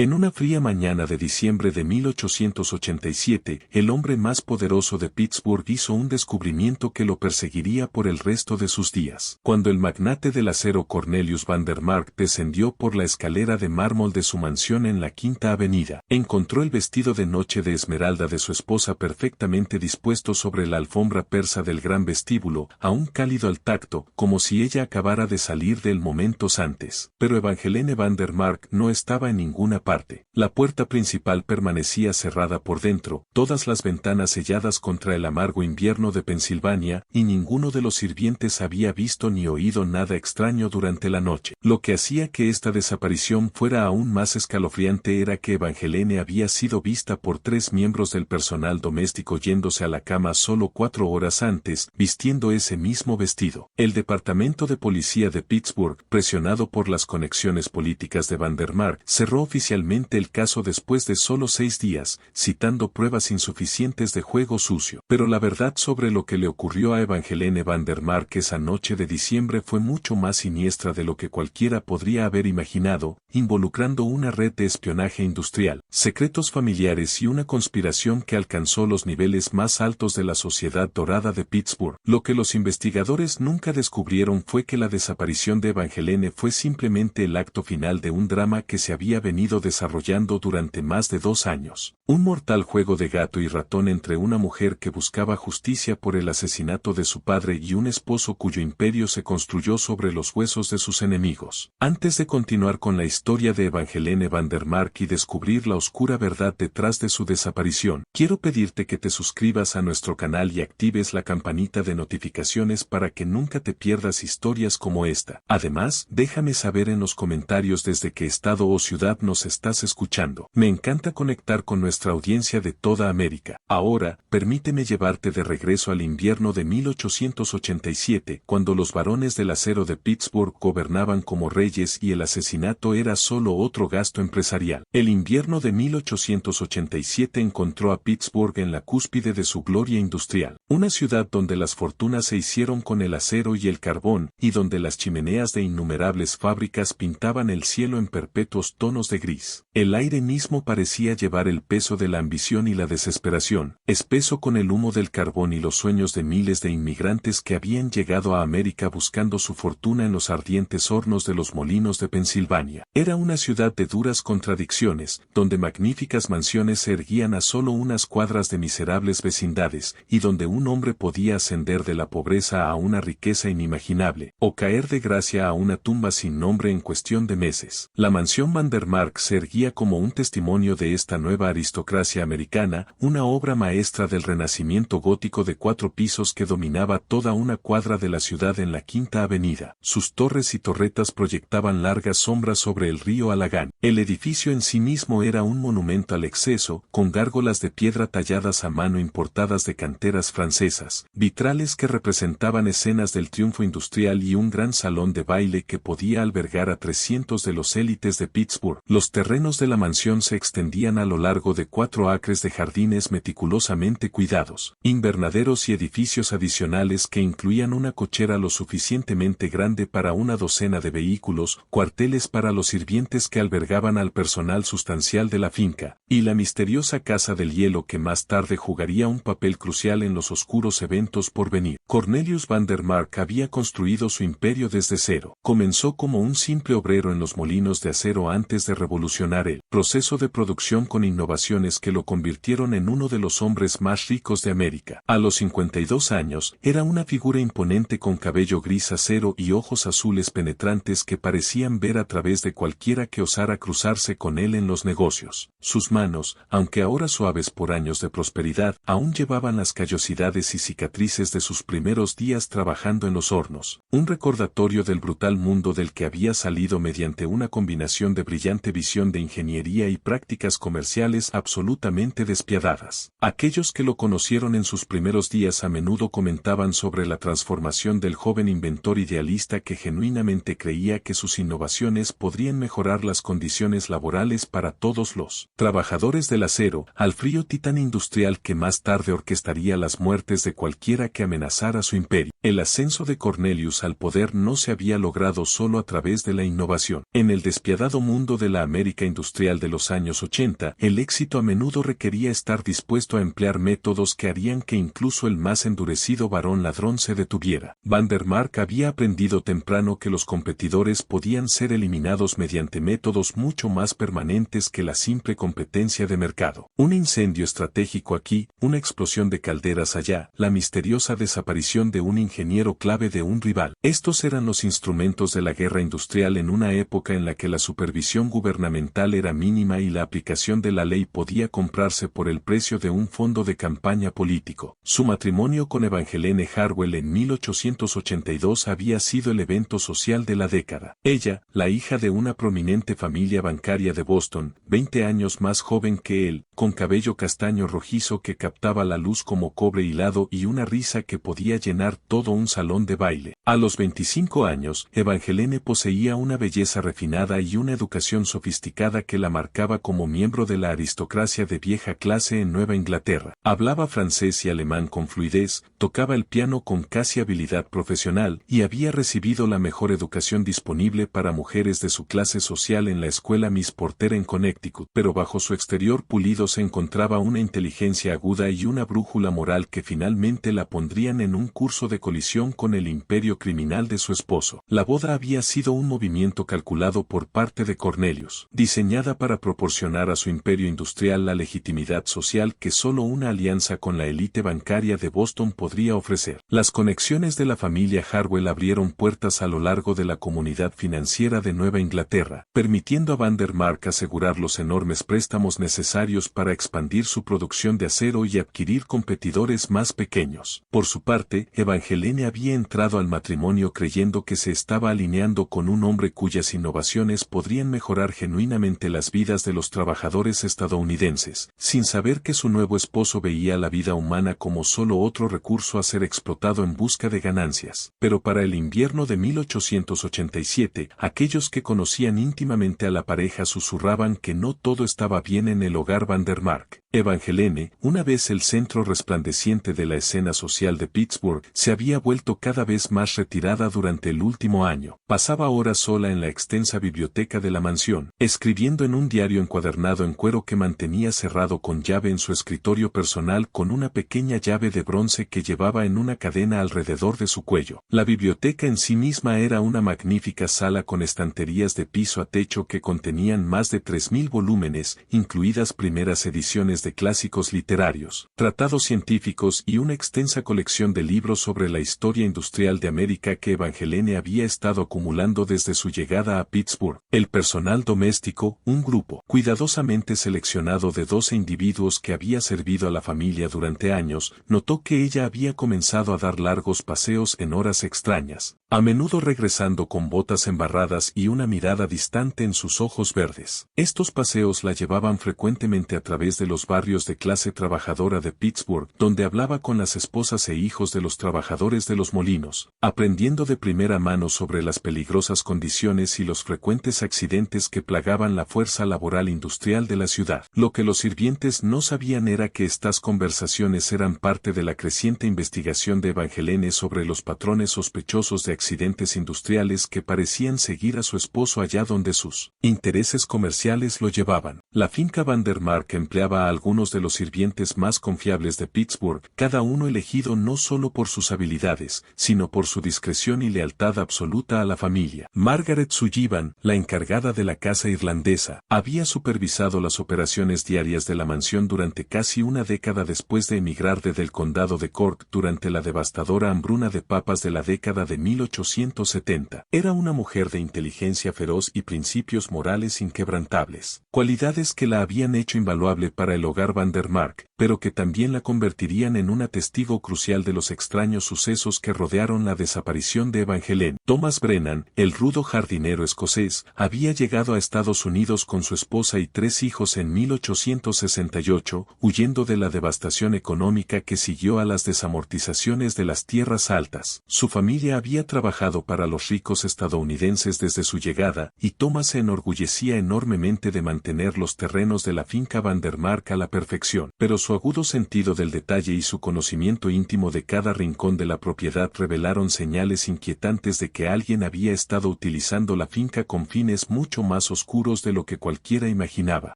En una fría mañana de diciembre de 1887, el hombre más poderoso de Pittsburgh hizo un descubrimiento que lo perseguiría por el resto de sus días. Cuando el magnate del acero Cornelius Vandermark descendió por la escalera de mármol de su mansión en la Quinta Avenida, encontró el vestido de noche de esmeralda de su esposa perfectamente dispuesto sobre la alfombra persa del gran vestíbulo, aún cálido al tacto, como si ella acabara de salir de él momentos antes. Pero Evangeline Vandermark no estaba en ninguna parte. La puerta principal permanecía cerrada por dentro, todas las ventanas selladas contra el amargo invierno de Pensilvania, y ninguno de los sirvientes había visto ni oído nada extraño durante la noche. Lo que hacía que esta desaparición fuera aún más escalofriante era que Evangeline había sido vista por 3 miembros del personal doméstico yéndose a la cama solo 4 horas antes, vistiendo ese mismo vestido. El departamento de policía de Pittsburgh, presionado por las conexiones políticas de Vandermark, cerró oficialmente el caso después de solo 6 días, citando pruebas insuficientes de juego sucio. Pero la verdad sobre lo que le ocurrió a Evangeline Vandermark esa noche de diciembre fue mucho más siniestra de lo que cualquiera podría haber imaginado, involucrando una red de espionaje industrial, secretos familiares y una conspiración que alcanzó los niveles más altos de la sociedad dorada de Pittsburgh. Lo que los investigadores nunca descubrieron fue que la desaparición de Evangeline fue simplemente el acto final de un drama que se había venido desarrollando durante más de 2 años. Un mortal juego de gato y ratón entre una mujer que buscaba justicia por el asesinato de su padre y un esposo cuyo imperio se construyó sobre los huesos de sus enemigos. Antes de continuar con la historia de Evangeline Vandermark y descubrir la oscura verdad detrás de su desaparición, quiero pedirte que te suscribas a nuestro canal y actives la campanita de notificaciones para que nunca te pierdas historias como esta. Además, déjame saber en los comentarios desde qué estado o ciudad nos estás escuchando. Me encanta conectar con nuestra audiencia de toda América. Ahora, permíteme llevarte de regreso al invierno de 1887, cuando los varones del acero de Pittsburgh gobernaban como reyes y el asesinato era solo otro gasto empresarial. El invierno de 1887 encontró a Pittsburgh en la cúspide de su gloria industrial, una ciudad donde las fortunas se hicieron con el acero y el carbón, y donde las chimeneas de innumerables fábricas pintaban el cielo en perpetuos tonos de gris. El aire mismo parecía llevar el peso de la ambición y la desesperación, espeso con el humo del carbón y los sueños de miles de inmigrantes que habían llegado a América buscando su fortuna en los ardientes hornos de los molinos de Pensilvania. Era una ciudad de duras contradicciones, donde magníficas mansiones se erguían a solo unas cuadras de miserables vecindades, y donde un hombre podía ascender de la pobreza a una riqueza inimaginable, o caer de gracia a una tumba sin nombre en cuestión de meses. La mansión Vandermark se erguía como un testimonio de esta nueva aristocracia americana, una obra maestra del renacimiento gótico de 4 pisos que dominaba toda una cuadra de la ciudad en la Quinta Avenida. Sus torres y torretas proyectaban largas sombras sobre el río Allegheny. El edificio en sí mismo era un monumento al exceso, con gárgolas de piedra talladas a mano importadas de canteras francesas, vitrales que representaban escenas del triunfo industrial y un gran salón de baile que podía albergar a 300 de los élites de Pittsburgh. Los terrenos de la mansión se extendían a lo largo de 4 acres de jardines meticulosamente cuidados, invernaderos y edificios adicionales que incluían una cochera lo suficientemente grande para una docena de vehículos, cuarteles para los sirvientes que albergaban al personal sustancial de la finca, y la misteriosa casa del hielo que más tarde jugaría un papel crucial en los oscuros eventos por venir. Cornelius Vandermark había construido su imperio desde cero. Comenzó como un simple obrero en los molinos de acero antes de revolucionar el proceso de producción con innovaciones que lo convirtieron en uno de los hombres más ricos de América. A los 52 años, era una figura imponente con cabello gris acero y ojos azules penetrantes que parecían ver a través de cualquiera que osara cruzarse con él en los negocios. Sus manos, aunque ahora suaves por años de prosperidad, aún llevaban las callosidades y cicatrices de sus primeros días trabajando en los hornos, un recordatorio del brutal mundo del que había salido mediante una combinación de brillante visión de ingeniería y prácticas comerciales absolutamente despiadadas. Aquellos que lo conocieron en sus primeros días a menudo comentaban sobre la transformación del joven inventor idealista que genuinamente creía que sus innovaciones podrían mejorar las condiciones laborales para todos los trabajadores trabajadores del acero, al frío titán industrial que más tarde orquestaría las muertes de cualquiera que amenazara su imperio. El ascenso de Cornelius al poder no se había logrado solo a través de la innovación. En el despiadado mundo de la América industrial de los años 80, el éxito a menudo requería estar dispuesto a emplear métodos que harían que incluso el más endurecido varón ladrón se detuviera. Van der Mark había aprendido temprano que los competidores podían ser eliminados mediante métodos mucho más permanentes que la simple competencia de mercado. Un incendio estratégico aquí, una explosión de calderas allá, la misteriosa desaparición de un ingeniero clave de un rival. Estos eran los instrumentos de la guerra industrial en una época en la que la supervisión gubernamental era mínima y la aplicación de la ley podía comprarse por el precio de un fondo de campaña político. Su matrimonio con Evangeline Harwell en 1882 había sido el evento social de la década. Ella, la hija de una prominente familia bancaria de Boston, 20 años más joven que él, con cabello castaño rojizo que captaba la luz como cobre hilado y una risa que podía llenar todo un salón de baile. A los 25 años, Evangeline poseía una belleza refinada y una educación sofisticada que la marcaba como miembro de la aristocracia de vieja clase en Nueva Inglaterra. Hablaba francés y alemán con fluidez, tocaba el piano con casi habilidad profesional y había recibido la mejor educación disponible para mujeres de su clase social en la escuela Miss Porter en Connecticut, pero bajo su exterior pulido se encontraba una inteligencia aguda y una brújula moral que finalmente la pondrían en un curso de colisión con el imperio criminal de su esposo. La boda había sido un movimiento calculado por parte de Cornelius, diseñada para proporcionar a su imperio industrial la legitimidad social que solo una alianza con la élite bancaria de Boston podría ofrecer. Las conexiones de la familia Harwell abrieron puertas a lo largo de la comunidad financiera de Nueva Inglaterra, permitiendo a Van der Mark asegurar los enormes préstamos necesarios para expandir su producción de acero y adquirir competidores más pequeños. Por su parte, Evangeline había entrado al matrimonio creyendo que se estaba alineando con un hombre cuyas innovaciones podrían mejorar genuinamente las vidas de los trabajadores estadounidenses, sin saber que su nuevo esposo veía la vida humana como solo otro recurso a ser explotado en busca de ganancias. Pero para el invierno de 1887, aquellos que conocían íntimamente a la pareja susurraban que no todo estaba bien en el hogar Van der Mark. Evangeline, una vez el centro resplandeciente de la escena social de Pittsburgh, se había vuelto cada vez más retirada durante el último año. Pasaba horas sola en la extensa biblioteca de la mansión, escribiendo en un diario encuadernado en cuero que mantenía cerrado con llave en su escritorio personal con una pequeña llave de bronce que llevaba en una cadena alrededor de su cuello. La biblioteca en sí misma era una magnífica sala con estanterías de piso a techo que contenían más de 3.000 volúmenes, incluidas primeras ediciones de clásicos literarios, tratados científicos y una extensa colección de libros sobre la historia industrial de América que Evangeline había estado acumulando desde su llegada a Pittsburgh. El personal doméstico, un grupo cuidadosamente seleccionado de 12 individuos que había servido a la familia durante años, notó que ella había comenzado a dar largos paseos en horas extrañas, a menudo regresando con botas embarradas y una mirada distante en sus ojos verdes. Estos paseos la llevaban frecuentemente a través de los barrios de clase trabajadora de Pittsburgh, donde hablaba con las esposas e hijos de los trabajadores de los molinos, aprendiendo de primera mano sobre las peligrosas condiciones y los frecuentes accidentes que plagaban la fuerza laboral industrial de la ciudad. Lo que los sirvientes no sabían era que estas conversaciones eran parte de la creciente investigación de Evangeline sobre los patrones sospechosos de accidentes industriales que parecían seguir a su esposo allá donde sus intereses comerciales lo llevaban. La finca Van der Mark empleaba a algunos de los sirvientes más confiables de Pittsburgh, cada uno elegido no solo por sus habilidades, sino por su discreción y lealtad absoluta a la familia. Margaret Sullivan, la encargada de la casa irlandesa, había supervisado las operaciones diarias de la mansión durante casi una década después de emigrar desde el condado de Cork durante la devastadora hambruna de papas de la década de 1870. Era una mujer de inteligencia feroz y principios morales inquebrantables, cualidades que la habían hecho invaluable para el hogar Van der Mark. pero que también la convertirían en una testigo crucial de los extraños sucesos que rodearon la desaparición de Evangeline. Thomas Brennan, el rudo jardinero escocés, había llegado a Estados Unidos con su esposa y 3 hijos en 1868, huyendo de la devastación económica que siguió a las desamortizaciones de las tierras altas. Su familia había trabajado para los ricos estadounidenses desde su llegada, y Thomas se enorgullecía enormemente de mantener los terrenos de la finca Vandermark a la perfección, pero su agudo sentido del detalle y su conocimiento íntimo de cada rincón de la propiedad revelaron señales inquietantes de que alguien había estado utilizando la finca con fines mucho más oscuros de lo que cualquiera imaginaba.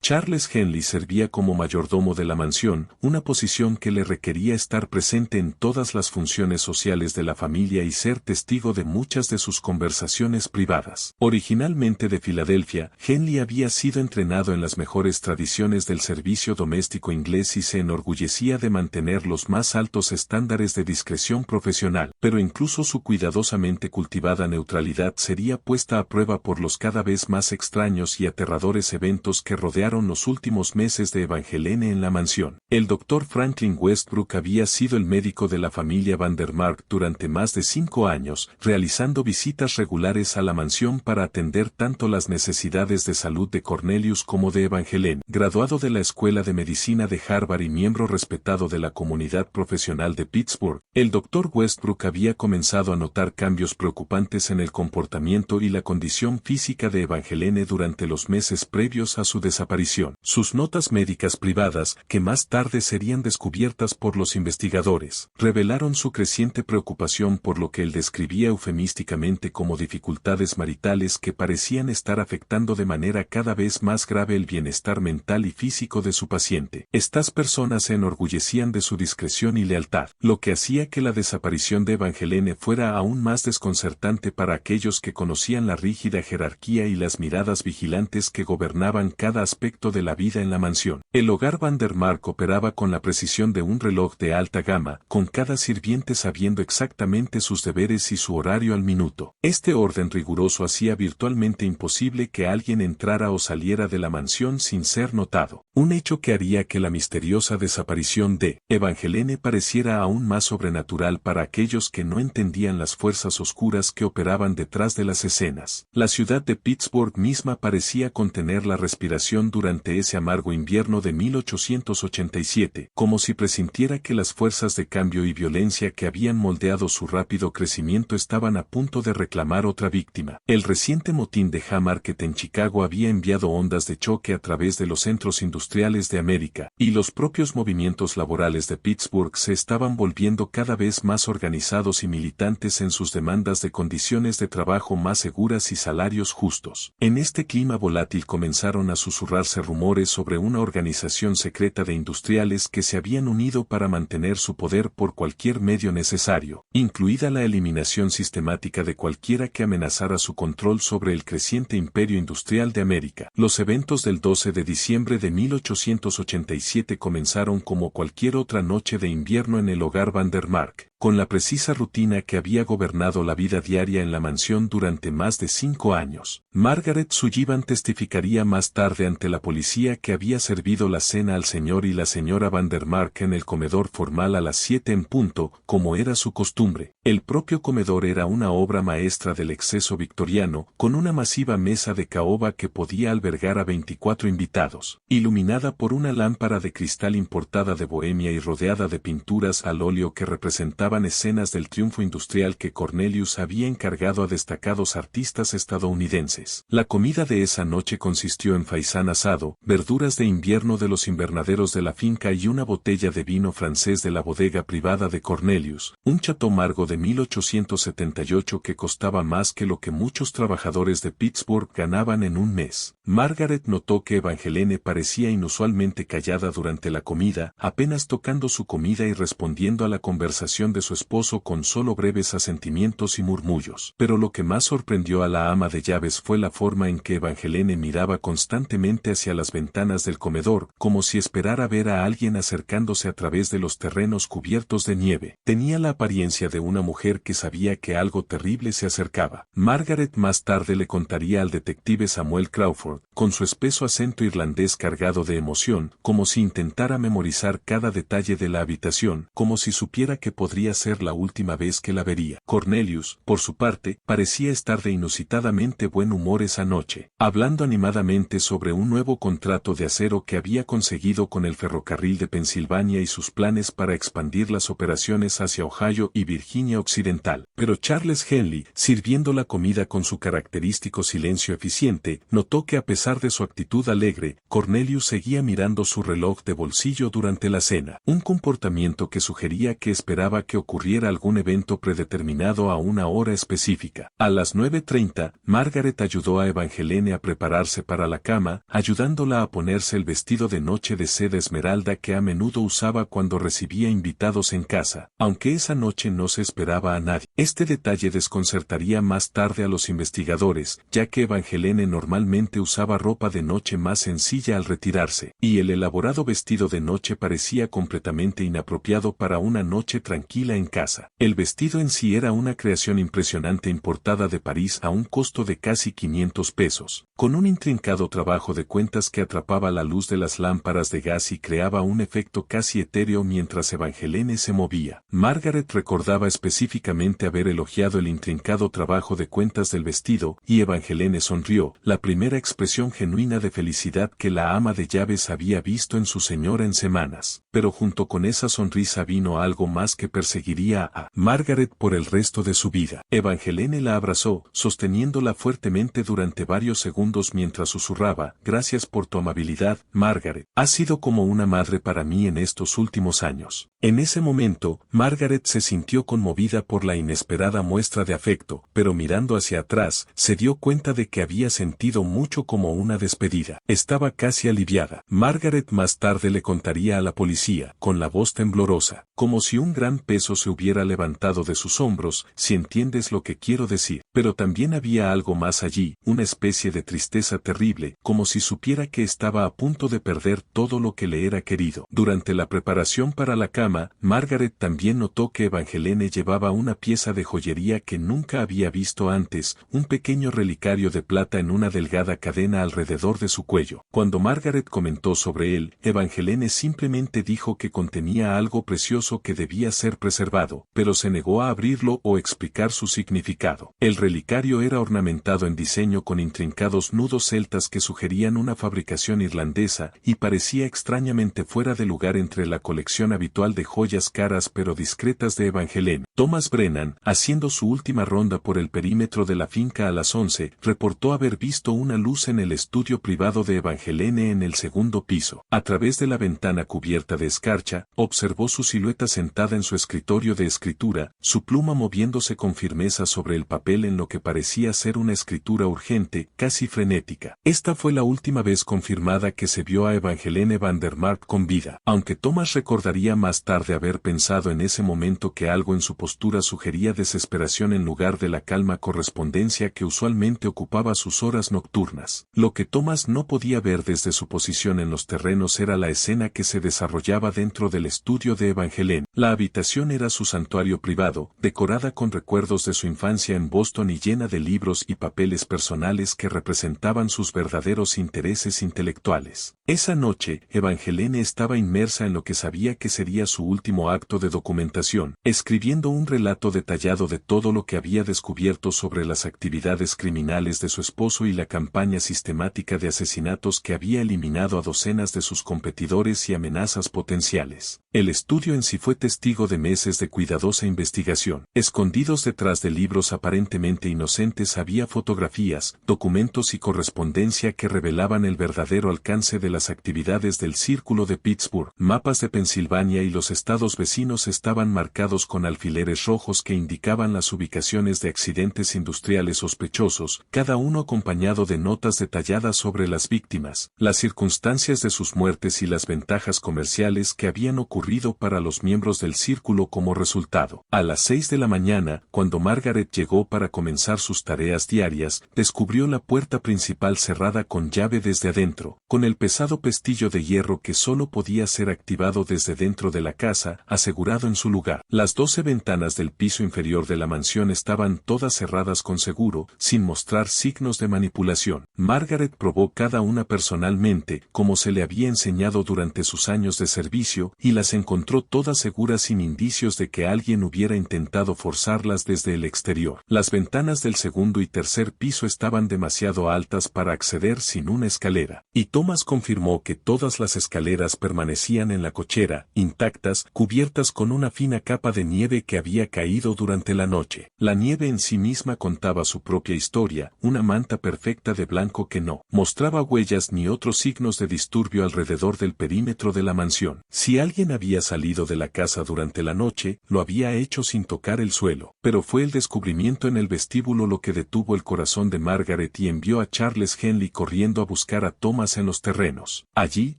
Charles Henley servía como mayordomo de la mansión, una posición que le requería estar presente en todas las funciones sociales de la familia y ser testigo de muchas de sus conversaciones privadas. Originalmente de Filadelfia, Henley había sido entrenado en las mejores tradiciones del servicio doméstico inglés y se enorgullecía de mantener los más altos estándares de discreción profesional, pero incluso su cuidadosamente cultivada neutralidad sería puesta a prueba por los cada vez más extraños y aterradores eventos que rodearon los últimos meses de Evangeline en la mansión. El Dr. Franklin Westbrook había sido el médico de la familia Vandermark durante más de 5 años, realizando visitas regulares a la mansión para atender tanto las necesidades de salud de Cornelius como de Evangeline. Graduado de la Escuela de Medicina de Harvard y miembro respetado de la comunidad profesional de Pittsburgh, el Dr. Westbrook había comenzado a notar cambios preocupantes en el comportamiento y la condición física de Evangeline durante los meses previos a su desaparición. Sus notas médicas privadas, que más tarde serían descubiertas por los investigadores, revelaron su creciente preocupación por lo que él describía eufemísticamente como dificultades maritales que parecían estar afectando de manera cada vez más grave el bienestar mental y físico de su paciente. Estas personas se enorgullecían de su discreción y lealtad, lo que hacía que la desaparición de Evangeline fuera aún más desconcertante para aquellos que conocían la rígida jerarquía y las miradas vigilantes que gobernaban cada aspecto de la vida en la mansión. El hogar Vandermark operaba con la precisión de un reloj de alta gama, con cada sirviente sabiendo exactamente sus deberes y su horario al minuto. Este orden riguroso hacía virtualmente imposible que alguien entrara o saliera de la mansión sin ser notado, un hecho que haría que la misteriosa desaparición de Evangeline pareciera aún más sobrenatural para aquellos que no entendían las fuerzas oscuras que operaban detrás de las escenas. La ciudad de Pittsburgh misma parecía contener la respiración durante ese amargo invierno de 1887, como si presintiera que las fuerzas de cambio y violencia que habían moldeado su rápido crecimiento estaban a punto de reclamar otra víctima. El reciente motín de Haymarket en Chicago había enviado ondas de choque a través de los centros industriales de América, y los propios movimientos laborales de Pittsburgh se estaban volviendo cada vez más organizados y militantes en sus demandas de condiciones de trabajo más seguras y salarios justos. En este clima volátil comenzaron a susurrarse rumores sobre una organización secreta de industriales que se habían unido para mantener su poder por cualquier medio necesario, incluida la eliminación sistemática de cualquiera que amenazara su control sobre el creciente imperio industrial de América. Los eventos del 12 de diciembre de 1887 comenzaron como cualquier otra noche de invierno en el hogar Vandermark, con la precisa rutina que había gobernado la vida diaria en la mansión durante más de 5 años. Margaret Sullivan testificaría más tarde ante la policía que había servido la cena al señor y la señora Vandermark en el comedor formal a las 7 en punto, como era su costumbre. El propio comedor era una obra maestra del exceso victoriano, con una masiva mesa de caoba que podía albergar a 24 invitados, iluminada por una lámpara de cristal importada de Bohemia y rodeada de pinturas al óleo que representaban escenas del triunfo industrial que Cornelius había encargado a destacados artistas estadounidenses. La comida de esa noche consistió en faisán asado, verduras de invierno de los invernaderos de la finca y una botella de vino francés de la bodega privada de Cornelius, un Chateau Margaux de 1878 que costaba más que lo que muchos trabajadores de Pittsburgh ganaban en un mes. Margaret notó que Evangeline parecía inusualmente callada durante la comida, apenas tocando su comida y respondiendo a la conversación de su esposo con solo breves asentimientos y murmullos. Pero lo que más sorprendió a la ama de llaves fue la forma en que Evangeline miraba constantemente hacia las ventanas del comedor, como si esperara ver a alguien acercándose a través de los terrenos cubiertos de nieve. Tenía la apariencia de una mujer que sabía que algo terrible se acercaba. Margaret más tarde le contaría al detective Samuel Crawford, con su espeso acento irlandés cargado de emoción, como si intentara memorizar cada detalle de la habitación, como si supiera que podría ser la última vez que la vería. Cornelius, por su parte, parecía estar de inusitadamente buen humor esa noche, hablando animadamente sobre un nuevo contrato de acero que había conseguido con el ferrocarril de Pensilvania y sus planes para expandir las operaciones hacia Ohio y Virginia Occidental. Pero Charles Henley, sirviendo la comida con su característico silencio eficiente, notó que a pesar de su actitud alegre, Cornelius seguía mirando su reloj de bolsillo durante la cena, un comportamiento que sugería que esperaba que ocurriera algún evento predeterminado a una hora específica. A las 9:30, Margaret ayudó a Evangeline a prepararse para la cama, ayudándola a ponerse el vestido de noche de seda esmeralda que a menudo usaba cuando recibía invitados en casa, aunque esa noche no se esperaba a nadie. Este detalle desconcertaría más tarde a los investigadores, ya que Evangeline normalmente usaba ropa de noche más sencilla al retirarse, y el elaborado vestido de noche parecía completamente inapropiado para una noche tranquila en casa. El vestido en sí era una creación impresionante importada de París a un costo de casi 500 pesos, con un intrincado trabajo de cuentas que atrapaba la luz de las lámparas de gas y creaba un efecto casi etéreo mientras Evangeline se movía. Margaret recordaba específicamente haber elogiado el intrincado trabajo de cuentas del vestido, y Evangeline sonrió, la primera expresión genuina de felicidad que la ama de llaves había visto en su señora en semanas. Pero junto con esa sonrisa vino algo más que perseguiría a Margaret por el resto de su vida. Evangeline la abrazó, sosteniéndola fuertemente durante varios segundos mientras susurraba: «Gracias por tu amabilidad, Margaret. Has sido como una madre para mí en estos últimos años». En ese momento, Margaret se sintió conmovida por la inesperada muestra de afecto, pero mirando hacia atrás, se dio cuenta de que había sentido mucho como una despedida. Estaba casi aliviada. Margaret más tarde le contaría a la policía, con la voz temblorosa, como si un gran peso se hubiera levantado de sus hombros, si entiendes lo que quiero decir. Pero también había algo más allí, una especie de tristeza terrible, como si supiera que estaba a punto de perder todo lo que le era querido. Durante la preparación para la cama, Margaret también notó que Evangeline llevaba una pieza de joyería que nunca había visto antes, un pequeño relicario de plata en una delgada cadena alrededor de su cuello. Cuando Margaret comentó sobre él, Evangeline simplemente dijo que contenía algo precioso que debía ser preservado, pero se negó a abrirlo o explicar su significado. El relicario era ornamentado en diseño con intrincados nudos celtas que sugerían una fabricación irlandesa, y parecía extrañamente fuera de lugar entre la colección habitual de joyas caras pero discretas de Evangeline. Thomas Brennan, haciendo su última ronda por el perímetro de la finca a las 11, reportó haber visto una luz en el estudio privado de Evangeline en el segundo piso. A través de la ventana cubierta de escarcha, observó su silueta sentada en su escritorio de escritura, su pluma moviéndose con firmeza sobre el papel en lo que parecía ser una escritura urgente, casi frenética. Esta fue la última vez confirmada que se vio a Evangeline Vandermark con vida, aunque Thomas recordaría más tarde haber pensado en ese momento que algo en su postura sugería desesperación en lugar de la calma correspondencia que usualmente ocupaba sus horas nocturnas. Lo que Thomas no podía ver desde su posición en los terrenos era la escena que se desarrollaba dentro del estudio de Evangeline. La habitación era su santuario privado, decorada con recuerdos de su infancia en Boston y llena de libros y papeles personales que representaban sus verdaderos intereses intelectuales. Esa noche, Evangeline estaba inmersa en lo que sabía que sería su último acto de documentación, escribiendo un relato detallado de todo lo que había descubierto sobre las actividades criminales de su esposo y la campaña sistemática de asesinatos que había eliminado a docenas de sus competidores y amenazas potenciales. El estudio en sí fue testigo de meses de cuidadosa investigación. Escondidos detrás de libros aparentemente inocentes había fotografías, documentos y correspondencia que revelaban el verdadero alcance de las actividades del Círculo de Pittsburgh. Mapas de Pensilvania y los estados vecinos estaban marcados con alfileres rojos que indicaban las ubicaciones de accidentes industriales sospechosos, cada uno acompañado de notas detalladas sobre las víctimas, las circunstancias de sus muertes y las ventajas comerciales que habían ocurrido aburrido para los miembros del círculo como resultado. A las 6 de la mañana, cuando Margaret llegó para comenzar sus tareas diarias, descubrió la puerta principal cerrada con llave desde adentro, con el pesado pestillo de hierro que solo podía ser activado desde dentro de la casa, asegurado en su lugar. Las 12 ventanas del piso inferior de la mansión estaban todas cerradas con seguro, sin mostrar signos de manipulación. Margaret probó cada una personalmente, como se le había enseñado durante sus años de servicio, y las encontró todas seguras sin indicios de que alguien hubiera intentado forzarlas desde el exterior. Las ventanas del segundo y tercer piso estaban demasiado altas para acceder sin una escalera, y Thomas confirmó que todas las escaleras permanecían en la cochera, intactas, cubiertas con una fina capa de nieve que había caído durante la noche. La nieve en sí misma contaba su propia historia, una manta perfecta de blanco que no mostraba huellas ni otros signos de disturbio alrededor del perímetro de la mansión. Si alguien había salido de la casa durante la noche, lo había hecho sin tocar el suelo, pero fue el descubrimiento en el vestíbulo lo que detuvo el corazón de Margaret y envió a Charles Henley corriendo a buscar a Thomas en los terrenos. Allí,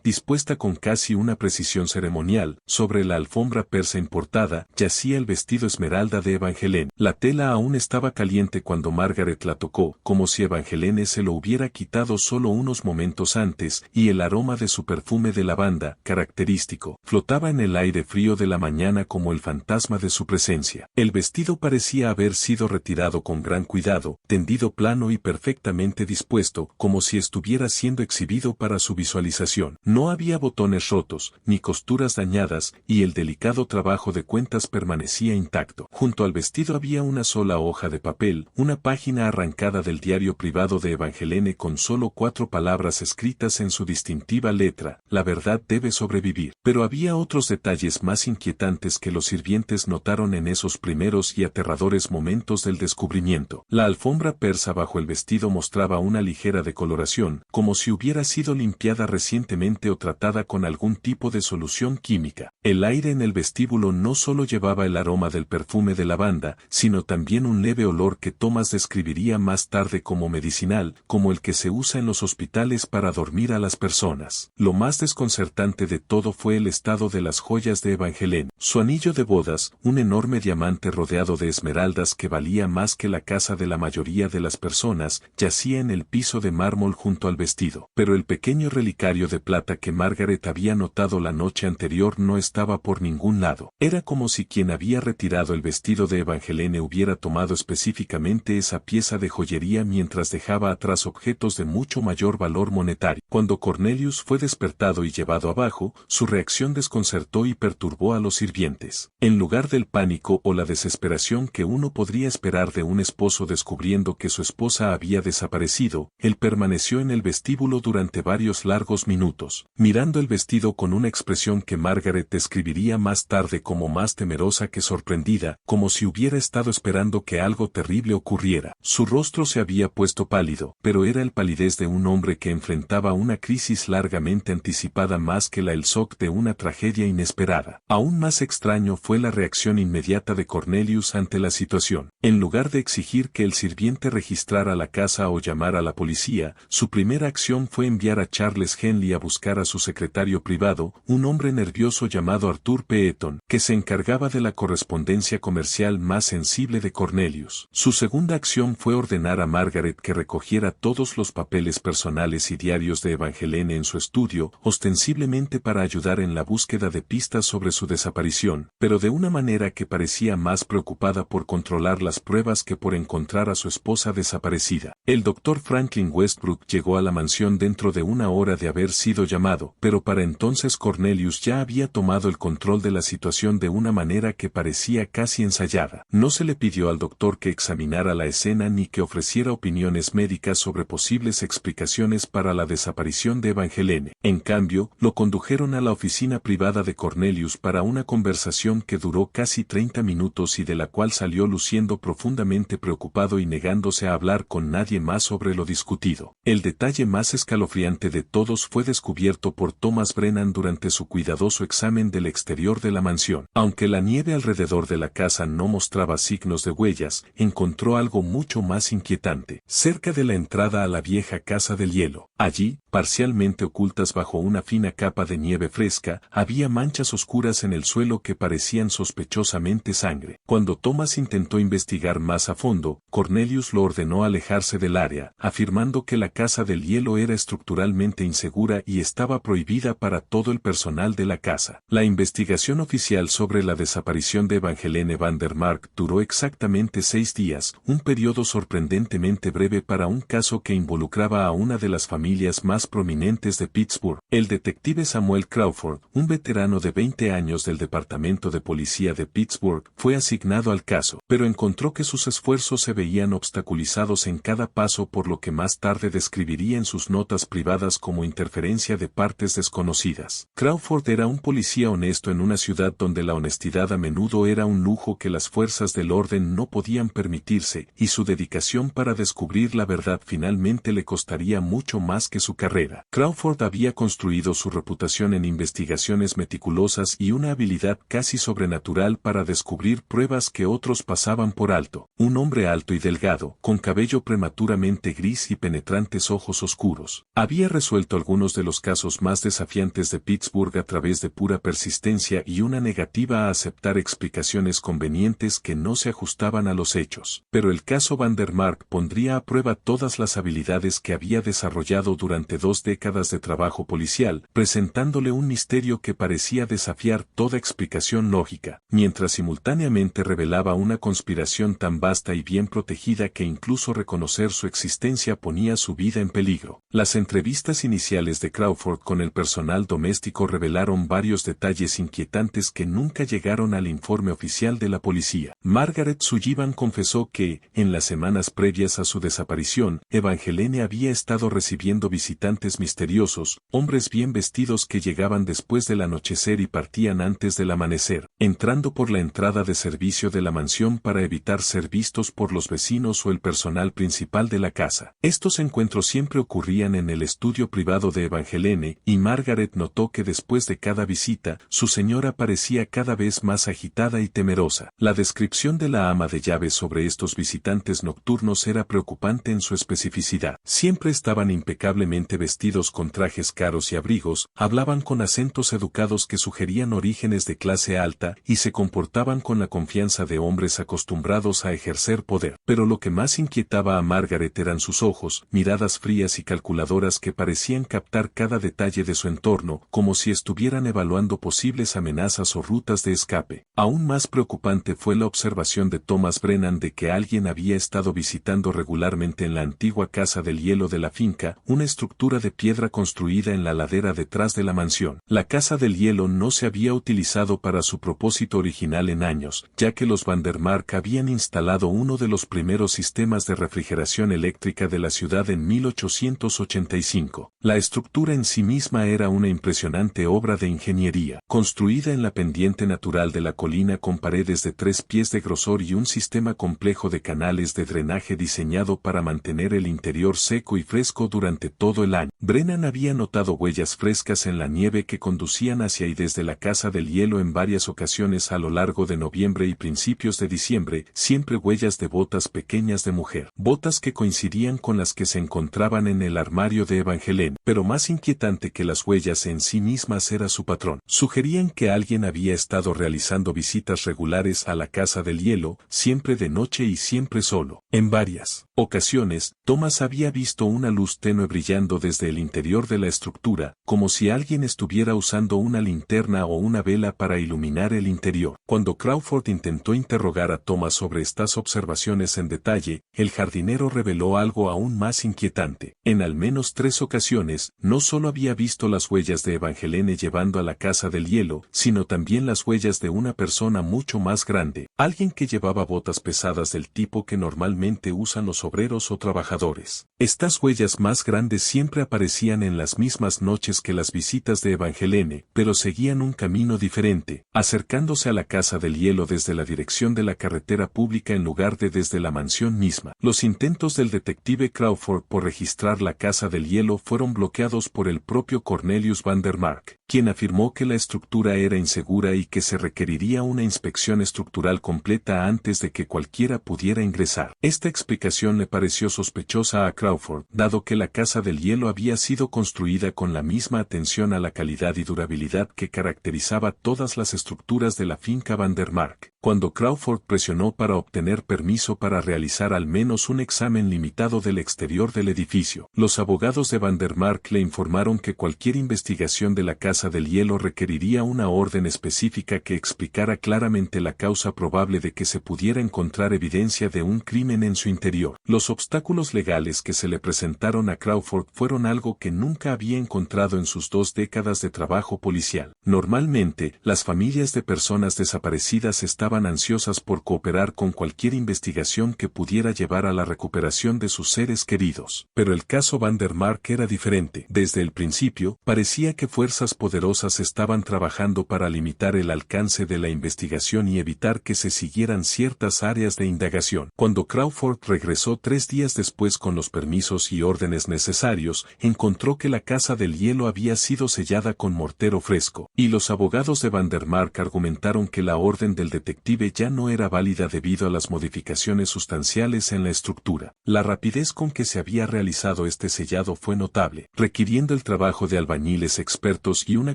dispuesta con casi una precisión ceremonial, sobre la alfombra persa importada, yacía el vestido esmeralda de Evangeline. La tela aún estaba caliente cuando Margaret la tocó, como si Evangeline se lo hubiera quitado solo unos momentos antes, y el aroma de su perfume de lavanda, característico, flotaba en el aire frío de la mañana como el fantasma de su presencia. El vestido parecía haber sido retirado con gran cuidado, tendido plano y perfectamente dispuesto, como si estuviera siendo exhibido para su visualización. No había botones rotos, ni costuras dañadas, y el delicado trabajo de cuentas permanecía intacto. Junto al vestido había una sola hoja de papel, una página arrancada del diario privado de Evangeline con solo 4 palabras escritas en su distintiva letra: la verdad debe sobrevivir. Pero había otros detalles más inquietantes que los sirvientes notaron en esos primeros y aterradores momentos del descubrimiento. La alfombra persa bajo el vestido mostraba una ligera decoloración, como si hubiera sido limpiada recientemente o tratada con algún tipo de solución química. El aire en el vestíbulo no solo llevaba el aroma del perfume de lavanda, sino también un leve olor que Thomas describiría más tarde como medicinal, como el que se usa en los hospitales para dormir a las personas. Lo más desconcertante de todo fue el estado de las joyas de Evangeline. Su anillo de bodas, un enorme diamante rodeado de esmeraldas que valía más que la casa de la mayoría de las personas, yacía en el piso de mármol junto al vestido. Pero el pequeño relicario de plata que Margaret había notado la noche anterior no estaba por ningún lado. Era como si quien había retirado el vestido de Evangeline hubiera tomado específicamente esa pieza de joyería mientras dejaba atrás objetos de mucho mayor valor monetario. Cuando Cornelius fue despertado y llevado abajo, su reacción desconcertó y perturbó a los sirvientes. En lugar del pánico o la desesperación que uno podría esperar de un esposo descubriendo que su esposa había desaparecido, él permaneció en el vestíbulo durante varios largos minutos, mirando el vestido con una expresión que Margaret describiría más tarde como más temerosa que sorprendida, como si hubiera estado esperando que algo terrible ocurriera. Su rostro se había puesto pálido, pero era el palidez de un hombre que enfrentaba una crisis largamente anticipada más que el shock de una tragedia inesperada. Aún más extraño fue la reacción inmediata de Cornelius ante la situación. En lugar de exigir que el sirviente registrara la casa o llamara a la policía, su primera acción fue enviar a Charles Henley a buscar a su secretario privado, un hombre nervioso llamado Arthur Peeton, que se encargaba de la correspondencia comercial más sensible de Cornelius. Su segunda acción fue ordenar a Margaret que recogiera todos los papeles personales y diarios de Evangeline en su estudio, ostensiblemente para ayudar en la búsqueda de pistas sobre su desaparición, pero de una manera que parecía más preocupada por controlar las pruebas que por encontrar a su esposa desaparecida. El doctor Franklin Westbrook llegó a la mansión dentro de una hora de haber sido llamado, pero para entonces Cornelius ya había tomado el control de la situación de una manera que parecía casi ensayada. No se le pidió al doctor que examinara la escena ni que ofreciera opiniones médicas sobre posibles explicaciones para la desaparición de Evangeline. En cambio, lo condujeron a la oficina privada de Cornelius para una conversación que duró casi 30 minutos y de la cual salió luciendo profundamente preocupado y negándose a hablar con nadie más sobre lo discutido. El detalle más escalofriante de todos fue descubierto por Thomas Brennan durante su cuidadoso examen del exterior de la mansión. Aunque la nieve alrededor de la casa no mostraba signos de huellas, encontró algo mucho más inquietante. Cerca de la entrada a la vieja casa del hielo, allí, parcialmente ocultas bajo una fina capa de nieve fresca, había manchas oscuras en el suelo que parecían sospechosamente sangre. Cuando Thomas intentó investigar más a fondo, Cornelius lo ordenó alejarse del área, afirmando que la Casa del Hielo era estructuralmente insegura y estaba prohibida para todo el personal de la casa. La investigación oficial sobre la desaparición de Evangeline van der Mark duró exactamente 6 días, un periodo sorprendentemente breve para un caso que involucraba a una de las familias más prominentes de Pittsburgh. El detective Samuel Crawford, un veterano de 20 años del Departamento de Policía de Pittsburgh, fue asignado al caso, pero encontró que sus esfuerzos se veían obstaculizados en cada paso por lo que más tarde describiría en sus notas privadas como interferencia de partes desconocidas. Crawford era un policía honesto en una ciudad donde la honestidad a menudo era un lujo que las fuerzas del orden no podían permitirse, y su dedicación para descubrir la verdad finalmente le costaría mucho más que su carrera. Crawford había construido su reputación en investigaciones meticulosas y una habilidad casi sobrenatural para descubrir pruebas que otros pasaban por alto. Un hombre alto y delgado, con cabello prematuramente gris y penetrantes ojos oscuros. Había resuelto algunos de los casos más desafiantes de Pittsburgh a través de pura persistencia y una negativa a aceptar explicaciones convenientes que no se ajustaban a los hechos. Pero el caso Van der Mark pondría a prueba todas las habilidades que había desarrollado durante 2 décadas de trabajo policial, presentándole un misterio que parecía desafiar toda explicación lógica, mientras simultáneamente revelaba una conspiración tan vasta y bien protegida que incluso reconocer su existencia ponía su vida en peligro. Las entrevistas iniciales de Crawford con el personal doméstico revelaron varios detalles inquietantes que nunca llegaron al informe oficial de la policía. Margaret Sullivan confesó que, en las semanas previas a su desaparición, Evangeline había estado recibiendo visitantes misteriosos, hombres bien vestidos que llegaban después del anochecer y partían antes del amanecer, entrando por la entrada de servicio de la mansión para evitar ser vistos por los vecinos o el personal principal de la casa. Estos encuentros siempre ocurrían en el estudio privado de Evangeline, y Margaret notó que después de cada visita, su señora parecía cada vez más agitada y temerosa. La descripción de la ama de llaves sobre estos visitantes nocturnos era preocupante en su especificidad. Siempre estaban impecablemente vestidos con trajes caros y abrigos, hablaban con acentos educados que sugerían orígenes de clase alta y se comportaban con la confianza de hombres acostumbrados a ejercer poder. Pero lo que más inquietaba a Margaret eran sus ojos, miradas frías y calculadoras que parecían captar cada detalle de su entorno, como si estuvieran evaluando posibles amenazas o rutas de escape. Aún más preocupante fue la observación de Thomas Brennan de que alguien había estado visitando regularmente en la antigua Casa del Hielo de la finca, una estructura de piedra construida en la ladera detrás de la mansión. La Casa del Hielo no se había utilizado para su propósito original en años, ya que los Van der Mark habían instalado uno de los primeros sistemas de refrigeración eléctrica de la ciudad en 1885. La estructura en sí misma era una impresionante obra de ingeniería, construida en la pendiente natural de la colina con paredes de 3 pies de grosor y un sistema complejo de canales de drenaje diseñado para mantener el interior seco y fresco durante todo el año. Brennan había notado huellas frescas en la nieve que conducían hacia y desde la Casa del Hielo en varias ocasiones a lo largo de noviembre y principios de diciembre, siempre huellas de botas pequeñas de mujer, botas que coincidían con las que se encontraban en el armario de Evangeline, pero más inquietante que las huellas en sí mismas era su patrón. Sugerían que alguien había estado realizando visitas regulares a la Casa del Hielo, siempre de noche y siempre solo. En varias ocasiones, Thomas había visto una luz tenue brillando desde el interior de la estructura, como si alguien estuviera usando una linterna o una vela para iluminar el interior. Cuando Crawford intentó interrogar a Thomas sobre estas observaciones en detalle, el jardinero reveló algo aún más inquietante. En al menos 3 ocasiones, no solo había visto las huellas de Evangeline llevando a la Casa del Hielo, sino también las huellas de una persona mucho más grande, alguien que llevaba botas pesadas del tipo que normalmente usan los obreros o trabajadores. Estas huellas más grandes siempre aparecían en las mismas noches que las visitas de Evangeline, pero seguían un camino diferente, acercándose a la Casa del Hielo desde la dirección de la carretera pública en lugar de desde la mansión misma. Los intentos del detective Crawford por registrar la Casa del Hielo fueron bloqueados por el propio Cornelius van der Mark, quien afirmó que la estructura era insegura y que se requeriría una inspección estructural completa antes de que cualquiera pudiera ingresar. Esta explicación le pareció sospechosa a Crawford, dado que la Casa del Hielo había había sido construida con la misma atención a la calidad y durabilidad que caracterizaba todas las estructuras de la finca Van der Mark. Cuando Crawford presionó para obtener permiso para realizar al menos un examen limitado del exterior del edificio, los abogados de Van der Mark le informaron que cualquier investigación de la Casa del Hielo requeriría una orden específica que explicara claramente la causa probable de que se pudiera encontrar evidencia de un crimen en su interior. Los obstáculos legales que se le presentaron a Crawford fueron algo que nunca había encontrado en sus 2 décadas de trabajo policial. Normalmente, las familias de personas desaparecidas estaban ansiosas por cooperar con cualquier investigación que pudiera llevar a la recuperación de sus seres queridos. Pero el caso Van der Mark era diferente. Desde el principio, parecía que fuerzas poderosas estaban trabajando para limitar el alcance de la investigación y evitar que se siguieran ciertas áreas de indagación. Cuando Crawford regresó 3 días después con los permisos y órdenes necesarios, encontró que la Casa del Hielo había sido sellada con mortero fresco, y los abogados de Van der Mark argumentaron que la orden del detective ya no era válida debido a las modificaciones sustanciales en la estructura. La rapidez con que se había realizado este sellado fue notable, requiriendo el trabajo de albañiles expertos y una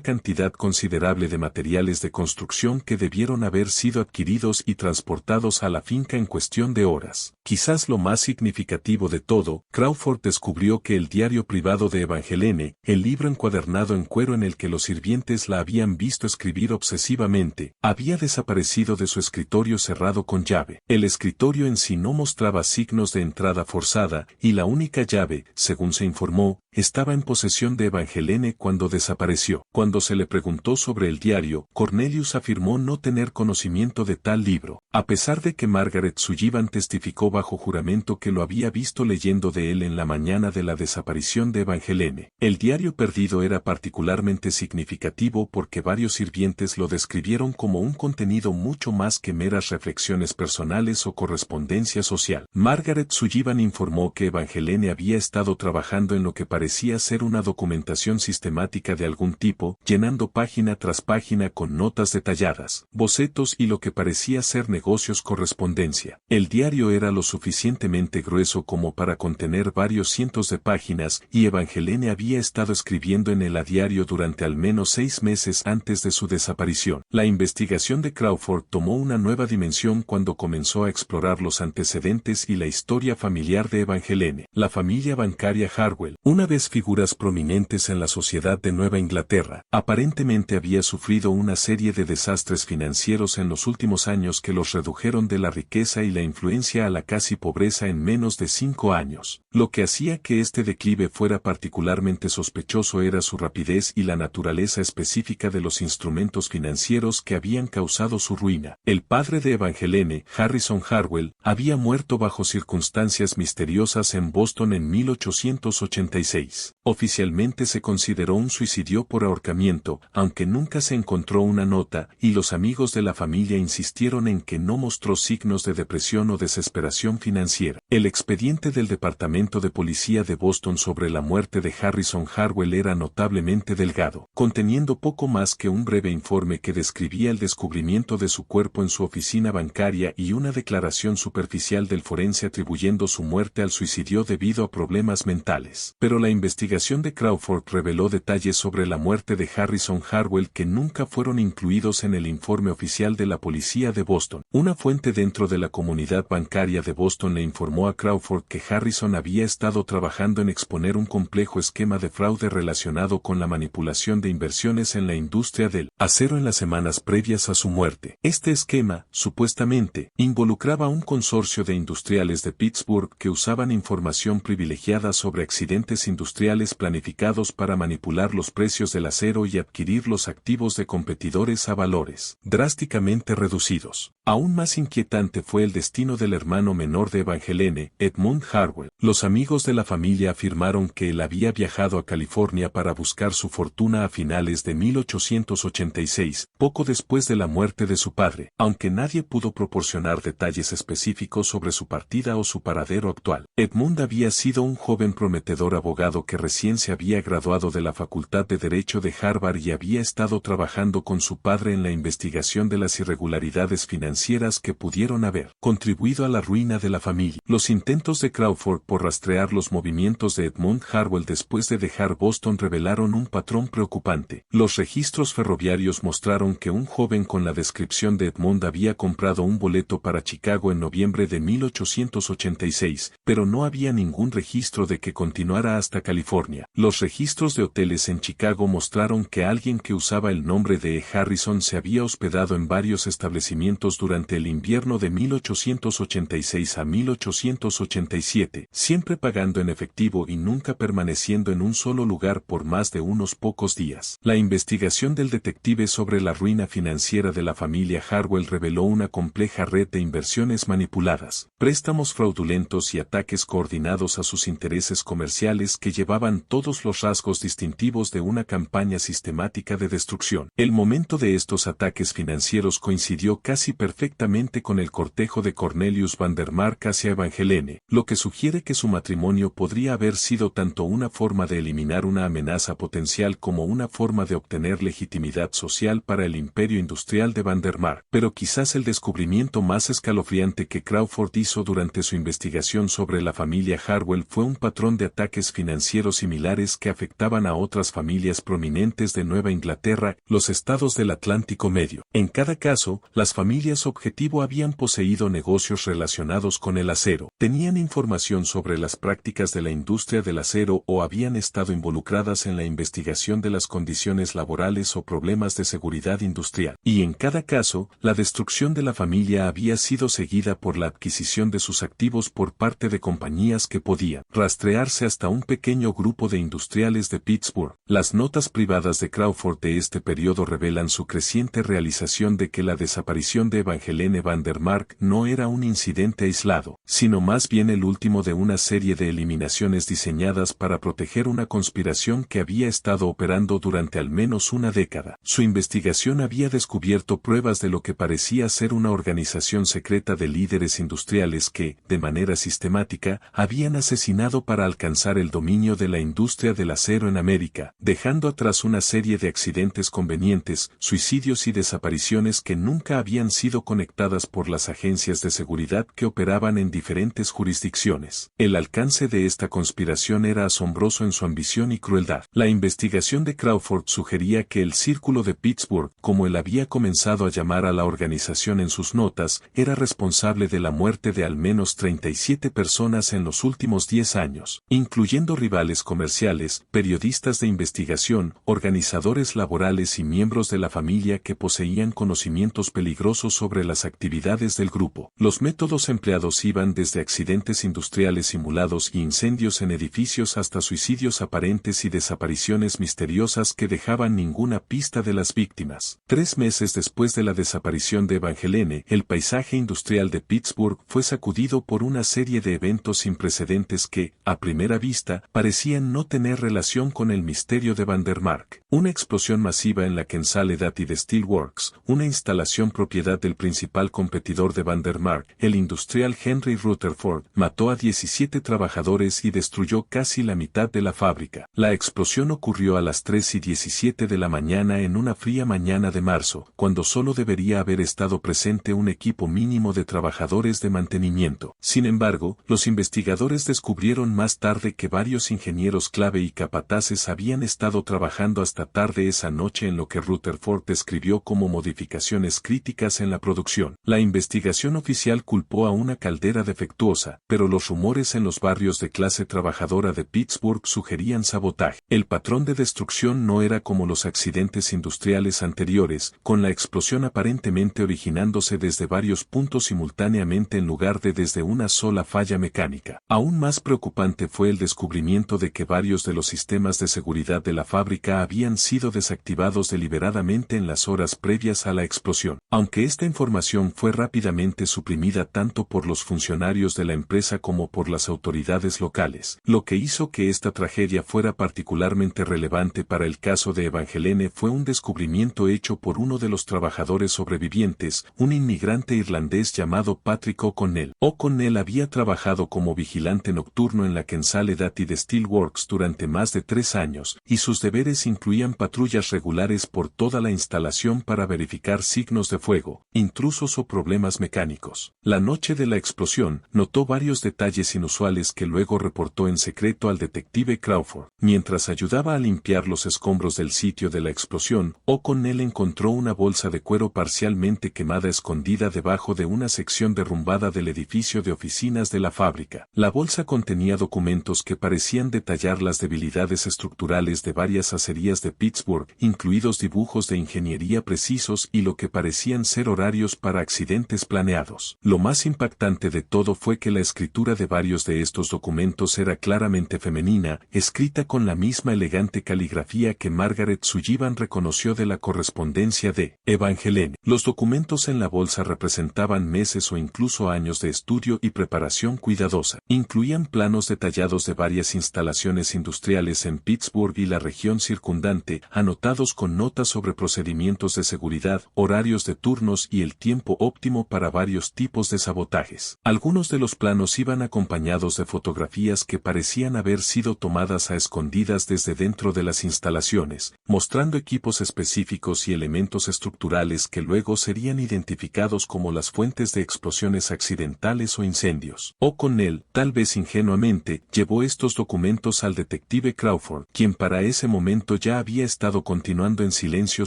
cantidad considerable de materiales de construcción que debieron haber sido adquiridos y transportados a la finca en cuestión de horas. Quizás lo más significativo de todo, Crawford descubrió que el diario privado de Evangeline, el libro encuadernado en cuero en el que los sirvientes la habían visto escribir obsesivamente, había desaparecido de su escritorio cerrado con llave. El escritorio en sí no mostraba signos de entrada forzada, y la única llave, según se informó, estaba en posesión de Evangeline cuando desapareció. Cuando se le preguntó sobre el diario, Cornelius afirmó no tener conocimiento de tal libro, a pesar de que Margaret Sullivan testificó bajo juramento que lo había visto leyendo de él en la mañana de la desaparición de Evangeline. El diario perdido era particularmente significativo porque varios sirvientes lo describieron como un contenido mucho más que meras reflexiones personales o correspondencia social. Margaret Sullivan informó que Evangeline había estado trabajando en lo que parecía ser una documentación sistemática de algún tipo, llenando página tras página con notas detalladas, bocetos y lo que parecía ser negocios correspondencia. El diario era lo suficientemente grueso como para contener varios cientos de páginas y Evangeline había estado escribiendo en él a diario durante al menos 6 meses antes de su desaparición. La investigación de Crawford tomó una nueva dimensión cuando comenzó a explorar los antecedentes y la historia familiar de Evangeline. La familia bancaria Harwell, una vez figuras prominentes en la sociedad de Nueva Inglaterra, aparentemente había sufrido una serie de desastres financieros en los últimos años que los redujeron de la riqueza y la influencia a la casi pobreza en menos de 5 años. Lo que hacía que este declive fuera particularmente sospechoso era su rapidez y la naturaleza específica de los instrumentos financieros que habían causado su ruina. El padre de Evangeline, Harrison Harwell, había muerto bajo circunstancias misteriosas en Boston en 1886. Oficialmente se consideró un suicidio por ahorcamiento, aunque nunca se encontró una nota, y los amigos de la familia insistieron en que no mostró signos de depresión o desesperación financiera. El expediente del Departamento de Policía de Boston sobre la muerte de Harrison Harwell era notablemente delgado, conteniendo poco más que un breve informe que describía el descubrimiento de su cuerpo en su oficina bancaria y una declaración superficial del forense atribuyendo su muerte al suicidio debido a problemas mentales. Pero la investigación de Crawford reveló detalles sobre la muerte de Harrison Harwell que nunca fueron incluidos en el informe oficial de la policía de Boston. Una fuente dentro de la comunidad bancaria de Boston le informó a Crawford que Harrison había estado trabajando en exponer un complejo esquema de fraude relacionado con la manipulación de inversiones en la industria del acero en las semanas previas a su muerte. Este esquema, supuestamente, involucraba a un consorcio de industriales de Pittsburgh que usaban información privilegiada sobre accidentes industriales planificados para manipular los precios del acero y adquirir los activos de competidores a valores drásticamente reducidos. Aún más inquietante fue el destino del hermano menor de Evangeline, Edmund Harwell. Los amigos de la familia afirmaron que él había viajado a California para buscar su fortuna a finales de 1886, poco después de la muerte de su padre. aunque nadie pudo proporcionar detalles específicos sobre su partida o su paradero actual. Edmund había sido un joven prometedor abogado que recién se había graduado de la Facultad de Derecho de Harvard y había estado trabajando con su padre en la investigación de las irregularidades financieras que pudieron haber contribuido a la ruina de la familia. Los intentos de Crawford por rastrear los movimientos de Edmund Harwell después de dejar Boston revelaron un patrón preocupante. Los registros ferroviarios mostraron que un joven con la descripción de Edmund había comprado un boleto para Chicago en noviembre de 1886, pero no había ningún registro de que continuara hasta California. Los registros de hoteles en Chicago mostraron que alguien que usaba el nombre de E. Harrison se había hospedado en varios establecimientos durante el invierno de 1886 a 1887, siempre pagando en efectivo y nunca permaneciendo en un solo lugar por más de unos pocos días. La investigación del detective sobre la ruina financiera de la familia Harwell reveló una compleja red de inversiones manipuladas, préstamos fraudulentos y ataques coordinados a sus intereses comerciales que llevaban todos los rasgos distintivos de una campaña sistemática de destrucción. El momento de estos ataques financieros coincidió casi perfectamente con el cortejo de Cornelius Vandermark hacia Evangeline, lo que sugiere que su matrimonio podría haber sido tanto una forma de eliminar una amenaza potencial como una forma de obtener legitimidad social para el imperio industrial de Vandermark. Pero quizás el descubrimiento más escalofriante que Crawford hizo durante su investigación sobre la familia Harwell fue un patrón de ataques financieros similares que afectaban a otras familias prominentes de Nueva Inglaterra, los estados del Atlántico Medio. En cada caso, las familias objetivo habían poseído negocios relacionados con el acero, tenían información sobre las prácticas de la industria del acero o habían estado involucradas en la investigación de las condiciones laborales o problemas de seguridad industrial. Y en cada caso, la destrucción de la familia había sido seguida por la adquisición de sus activos por parte de compañías que podían rastrearse hasta un pequeño grupo de industriales de Pittsburgh. Las notas privadas de Crawford de este periodo revelan su creciente realización de que la desaparición de Evangeline Vandermark no era un incidente aislado, sino más bien el último de una serie de eliminaciones diseñadas para proteger una conspiración que había estado operando durante al menos una década. Su investigación había descubierto pruebas de lo que parecía ser una organización secreta de líderes industriales que, de manera sistemática, habían asesinado para alcanzar el dominio de la industria del acero en América, dejando atrás una serie de accidentes convenientes, suicidios y desapariciones que nunca habían sido conectadas por las agencias de seguridad que operaban en diferentes jurisdicciones. El alcance de esta conspiración era asombroso en su ambición y crueldad. La investigación de Crawford sugería que el Círculo de Pittsburgh, como él había comenzado a llamar a la organización en sus notas, era responsable de la muerte de al menos 37 personas en los últimos 10 años, incluyendo rivales comerciales, periodistas de investigación, organizadores laborales y miembros de la familia que poseían conocimientos peligrosos sobre las actividades del grupo. Los métodos empleados iban desde accidentes industriales simulados y incendios en edificios hasta suicidios aparentes y desapariciones misteriosas que dejaban ninguna pista de las víctimas. 3 meses después de la desaparición de Evangeline, el paisaje industrial de Pittsburgh fue sacudido por una serie de eventos sin precedentes que, a primera vista, parecían no tener relación con el misterio de Vandermark. Una explosión masiva en la Kensaledad y de Steelworks, una instalación propiedad del principal competidor de Vandermark, el industrial Henry Rutherford, mató a 17 trabajadores y destruyó casi la mitad de la fábrica. La explosión ocurrió a las 3:17 de la mañana en una fría mañana de marzo, cuando solo debería haber estado presente un equipo mínimo de trabajadores de mantenimiento. Sin embargo, los investigadores descubrieron más tarde que varios ingenieros clave y capataces habían estado trabajando hasta tarde esa noche en lo que Rutherford describió como modificaciones críticas en la producción. La investigación oficial culpó a una caldera defectuosa, pero los rumores en los barrios de clase trabajadora de Pittsburgh sugerían sabotaje. El patrón de destrucción no era como los accidentes industriales anteriores, con la explosión aparentemente originándose desde varios puntos simultáneamente en lugar de desde una sola falla mecánica. Aún más preocupante fue el descubrimiento de que varios de los sistemas de seguridad de la fábrica habían habían sido desactivados deliberadamente en las horas previas a la explosión. Aunque esta información fue rápidamente suprimida tanto por los funcionarios de la empresa como por las autoridades locales, lo que hizo que esta tragedia fuera particularmente relevante para el caso de Evangeline fue un descubrimiento hecho por uno de los trabajadores sobrevivientes, un inmigrante irlandés llamado Patrick O'Connell. O'Connell había trabajado como vigilante nocturno en la Consolidated Steelworks durante más de 3 años, y sus deberes incluían patrullas regulares por toda la instalación para verificar signos de fuego, intrusos o problemas mecánicos. La noche de la explosión, notó varios detalles inusuales que luego reportó en secreto al detective Crawford. Mientras ayudaba a limpiar los escombros del sitio de la explosión, O'Connell encontró una bolsa de cuero parcialmente quemada escondida debajo de una sección derrumbada del edificio de oficinas de la fábrica. La bolsa contenía documentos que parecían detallar las debilidades estructurales de varias acerías de Pittsburgh, incluidos dibujos de ingeniería precisos y lo que parecían ser horarios para accidentes planeados. Lo más impactante de todo fue que la escritura de varios de estos documentos era claramente femenina, escrita con la misma elegante caligrafía que Margaret Sullivan reconoció de la correspondencia de Evangeline. Los documentos en la bolsa representaban meses o incluso años de estudio y preparación cuidadosa. Incluían planos detallados de varias instalaciones industriales en Pittsburgh y la región circundante, anotados con notas sobre procedimientos de seguridad, horarios de turnos y el tiempo óptimo para varios tipos de sabotajes. Algunos de los planos iban acompañados de fotografías que parecían haber sido tomadas a escondidas desde dentro de las instalaciones, mostrando equipos específicos y elementos estructurales que luego serían identificados como las fuentes de explosiones accidentales o incendios. O'Connell, tal vez ingenuamente, llevó estos documentos al detective Crawford, quien para ese momento ya había estado continuando en silencio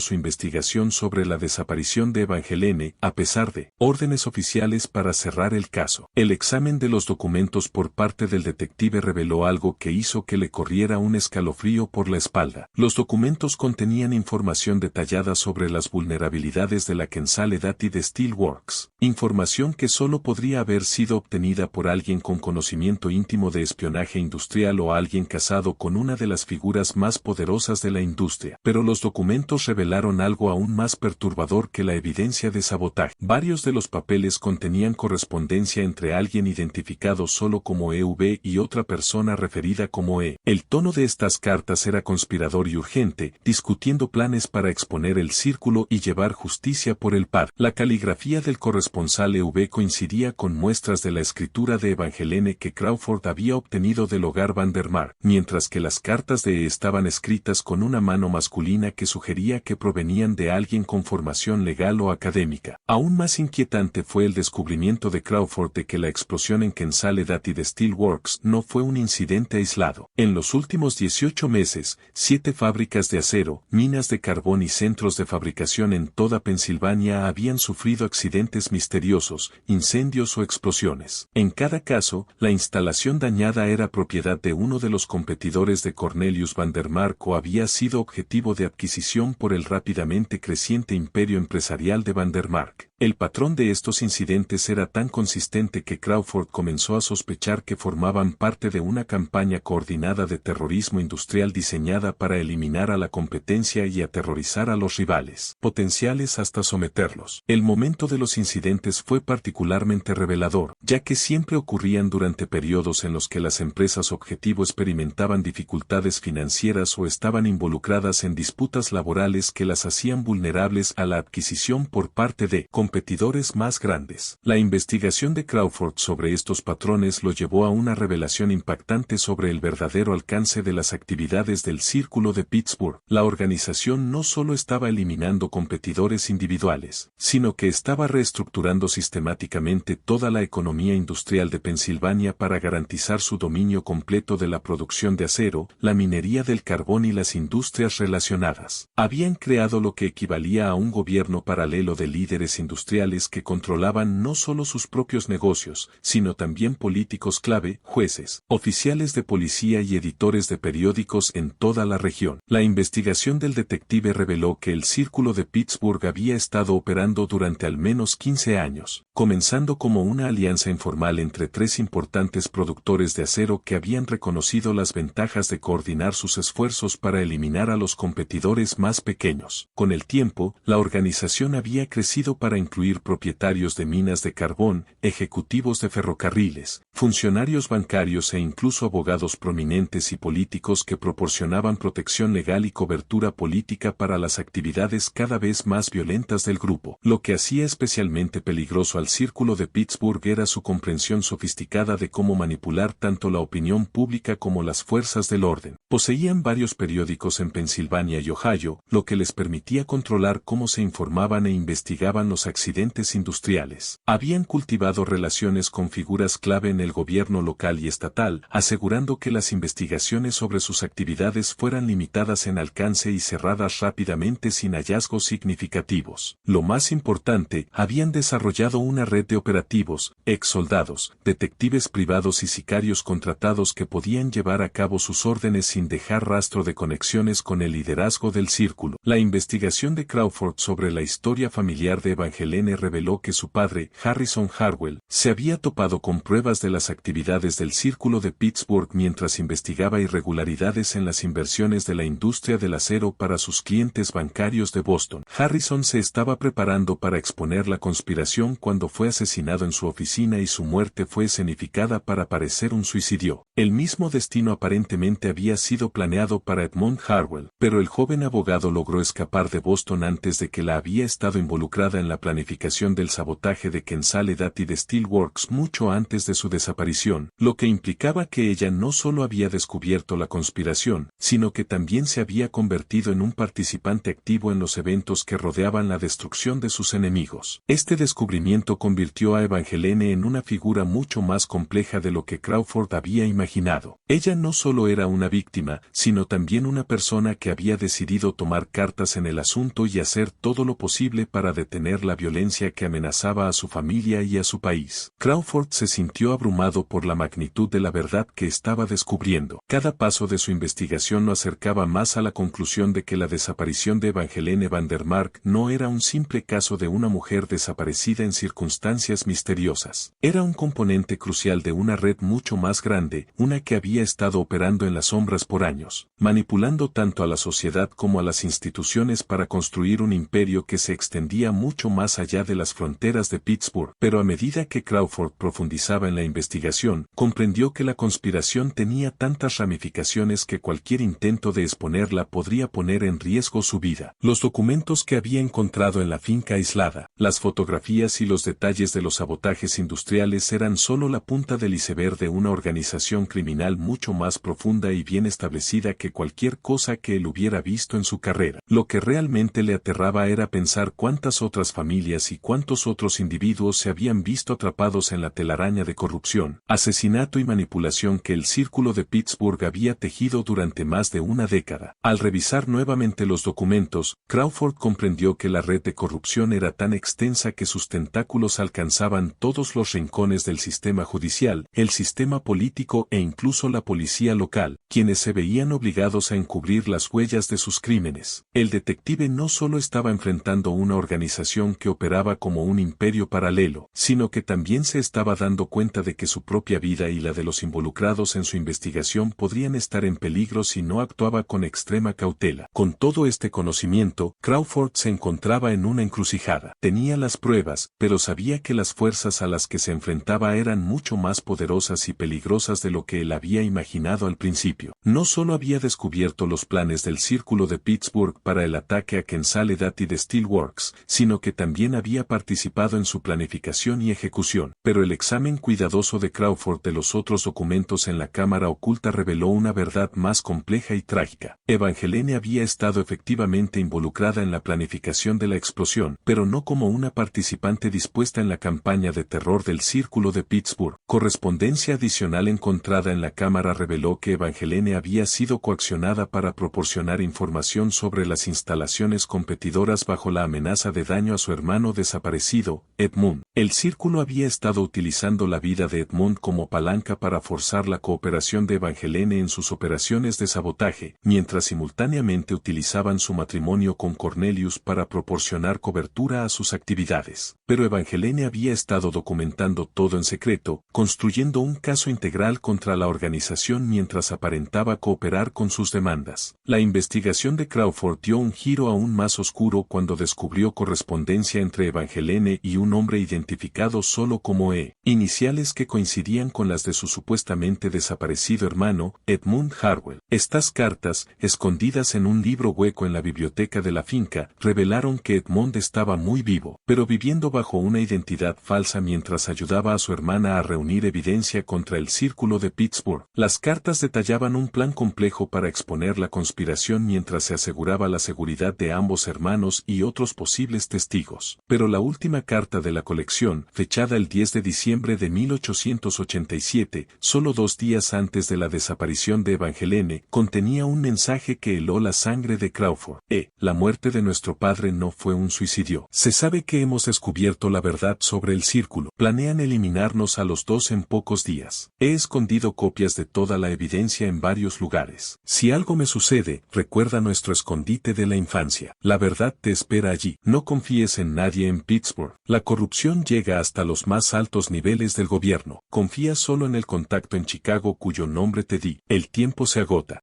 su investigación sobre la desaparición de Evangeline, a pesar de órdenes oficiales para cerrar el caso. El examen de los documentos por parte del detective reveló algo que hizo que le corriera un escalofrío por la espalda. Los documentos contenían información detallada sobre las vulnerabilidades de la Consolidated Steelworks, información que solo podría haber sido obtenida por alguien con conocimiento íntimo de espionaje industrial o alguien casado con una de las figuras más poderosas de la industria. Pero los documentos revelaron algo aún más perturbador que la evidencia de sabotaje. Varios de los papeles contenían correspondencia entre alguien identificado solo como EV y otra persona referida como E. El tono de estas cartas era conspirador y urgente, discutiendo planes para exponer el círculo y llevar justicia por el par. La caligrafía del corresponsal EV coincidía con muestras de la escritura de Evangeline que Crawford había obtenido del hogar Vandermark, mientras que las cartas de E estaban escritas con una mano masculina que sugería que provenían de alguien con formación legal o académica. Aún más inquietante fue el descubrimiento de Crawford de que la explosión en Consolidated Steelworks no fue un incidente aislado. En los últimos 18 meses, 7 fábricas de acero, minas de carbón y centros de fabricación en toda Pensilvania habían sufrido accidentes misteriosos, incendios o explosiones. En cada caso, la instalación dañada era propiedad de uno de los competidores de Cornelius Vandermark o había sido objetivo de adquisición por el rápidamente creciente imperio empresarial de Vandermark. El patrón de estos incidentes era tan consistente que Crawford comenzó a sospechar que formaban parte de una campaña coordinada de terrorismo industrial diseñada para eliminar a la competencia y aterrorizar a los rivales potenciales hasta someterlos. El momento de los incidentes fue particularmente revelador, ya que siempre ocurrían durante periodos en los que las empresas objetivo experimentaban dificultades financieras o estaban involucradas en disputas laborales que las hacían vulnerables a la adquisición por parte de competidores más grandes. La investigación de Crawford sobre estos patrones lo llevó a una revelación impactante sobre el verdadero alcance de las actividades del Círculo de Pittsburgh. La organización no solo estaba eliminando competidores individuales, sino que estaba reestructurando sistemáticamente toda la economía industrial de Pensilvania para garantizar su dominio completo de la producción de acero, la minería del carbón y las industrias relacionadas. Habían creado lo que equivalía a un gobierno paralelo de líderes industriales industriales que controlaban no solo sus propios negocios, sino también políticos clave, jueces, oficiales de policía y editores de periódicos en toda la región. La investigación del detective reveló que el Círculo de Pittsburgh había estado operando durante al menos 15 años, comenzando como una alianza informal entre tres importantes productores de acero que habían reconocido las ventajas de coordinar sus esfuerzos para eliminar a los competidores más pequeños. Con el tiempo, la organización había crecido para incluir propietarios de minas de carbón, ejecutivos de ferrocarriles, funcionarios bancarios e incluso abogados prominentes y políticos que proporcionaban protección legal y cobertura política para las actividades cada vez más violentas del grupo. Lo que hacía especialmente peligroso al Círculo de Pittsburgh era su comprensión sofisticada de cómo manipular tanto la opinión pública como las fuerzas del orden. Poseían varios periódicos en Pensilvania y Ohio, lo que les permitía controlar cómo se informaban e investigaban los accidentes industriales. Habían cultivado relaciones con figuras clave en el gobierno local y estatal, asegurando que las investigaciones sobre sus actividades fueran limitadas en alcance y cerradas rápidamente sin hallazgos significativos. Lo más importante, habían desarrollado una red de operativos, ex-soldados, detectives privados y sicarios contratados que podían llevar a cabo sus órdenes sin dejar rastro de conexiones con el liderazgo del círculo. La investigación de Crawford sobre la historia familiar de Evangeline reveló que su padre, Harrison Harwell, se había topado con pruebas de las actividades del Círculo de Pittsburgh mientras investigaba irregularidades en las inversiones de la industria del acero para sus clientes bancarios de Boston. Harrison se estaba preparando para exponer la conspiración cuando fue asesinado en su oficina y su muerte fue escenificada para parecer un suicidio. El mismo destino aparentemente había sido planeado para Edmond Harwell, pero el joven abogado logró escapar de Boston antes de que la había estado involucrada en la planificación del sabotaje de Kensaledat y de Steelworks mucho antes de su desaparición, lo que implicaba que ella no solo había descubierto la conspiración, sino que también se había convertido en un participante activo en los eventos que rodeaban la destrucción de sus enemigos. Este descubrimiento convirtió a Evangeline en una figura mucho más compleja de lo que Crawford había imaginado. Ella no solo era una víctima, sino también una persona que había decidido tomar cartas en el asunto y hacer todo lo posible para detener la violencia que amenazaba a su familia y a su país. Crawford se sintió abrumado por la magnitud de la verdad que estaba descubriendo. Cada paso de su investigación lo acercaba más a la conclusión de que la desaparición de Evangeline Vandermark no era un simple caso de una mujer desaparecida en circunstancias misteriosas. Era un componente crucial de una red mucho más grande, una que había estado operando en las sombras por años, manipulando tanto a la sociedad como a las instituciones para construir un imperio que se extendía mucho más allá de las fronteras de Pittsburgh. Pero a medida que Crawford profundizaba en la investigación, comprendió que la conspiración tenía tantas ramificaciones que cualquier intento de exponerla podría poner en riesgo su vida. Los documentos que había encontrado en la finca aislada, las fotografías y los detalles de los sabotajes industriales eran solo la punta del iceberg de una organización criminal mucho más profunda y bien establecida que cualquier cosa que él hubiera visto en su carrera. Lo que realmente le aterraba era pensar cuántas otras familias y cuántos otros individuos se habían visto atrapados en la telaraña de corrupción, asesinato y manipulación que el Círculo de Pittsburgh había tejido durante más de una década. Al revisar nuevamente los documentos, Crawford comprendió que la red de corrupción era tan extensa que sus tentáculos alcanzaban todos los rincones del sistema judicial, el sistema político e incluso la policía local, quienes se veían obligados a encubrir las huellas de sus crímenes. El detective no solo estaba enfrentando una organización que operaba como un imperio paralelo, sino que también se estaba dando cuenta de que su propia vida y la de los involucrados en su investigación podrían estar en peligro si no actuaba con extrema cautela. Con todo este conocimiento, Crawford se encontraba en una encrucijada. Tenía las pruebas, pero sabía que las fuerzas a las que se enfrentaba eran mucho más poderosas y peligrosas de lo que él había imaginado al principio. No solo había descubierto los planes del Círculo de Pittsburgh para el ataque a Kensaledat y de Steelworks, sino que también había participado en su planificación y ejecución. Pero el examen cuidadoso de Crawford de los otros documentos en la cámara oculta reveló una verdad más compleja y trágica. Evangeline había estado efectivamente involucrada en la planificación de la explosión, pero no como una participante dispuesta en la campaña de terror del Círculo de Pittsburgh. Correspondencia adicional encontrada en la cámara reveló que Evangeline había sido coaccionada para proporcionar información sobre las instalaciones competidoras bajo la amenaza de daño a su hermano hermano desaparecido, Edmund. El círculo había estado utilizando la vida de Edmund como palanca para forzar la cooperación de Evangeline en sus operaciones de sabotaje, mientras simultáneamente utilizaban su matrimonio con Cornelius para proporcionar cobertura a sus actividades. Pero Evangeline había estado documentando todo en secreto, construyendo un caso integral contra la organización mientras aparentaba cooperar con sus demandas. La investigación de Crawford dio un giro aún más oscuro cuando descubrió correspondencia entre Evangeline y un hombre identificado solo como E, iniciales que coincidían con las de su supuestamente desaparecido hermano, Edmund Harwell. Estas cartas, escondidas en un libro hueco en la biblioteca de la finca, revelaron que Edmund estaba muy vivo, pero viviendo bajo una identidad falsa mientras ayudaba a su hermana a reunir evidencia contra el círculo de Pittsburgh. Las cartas detallaban un plan complejo para exponer la conspiración mientras se aseguraba la seguridad de ambos hermanos y otros posibles testigos. Pero la última carta de la colección, fechada el 10 de diciembre de 1887, solo 2 días antes de la desaparición de Evangeline, contenía un mensaje que heló la sangre de Crawford. La muerte de nuestro padre no fue un suicidio. Se sabe que hemos descubierto la verdad sobre el círculo. Planean eliminarnos a los dos en pocos días. He escondido copias de toda la evidencia en varios lugares. Si algo me sucede, recuerda nuestro escondite de la infancia. La verdad te espera allí. No confíes en nadie en Pittsburgh. La corrupción llega hasta los más altos niveles del gobierno. Confía solo en el contacto en Chicago cuyo nombre te di. El tiempo se agota.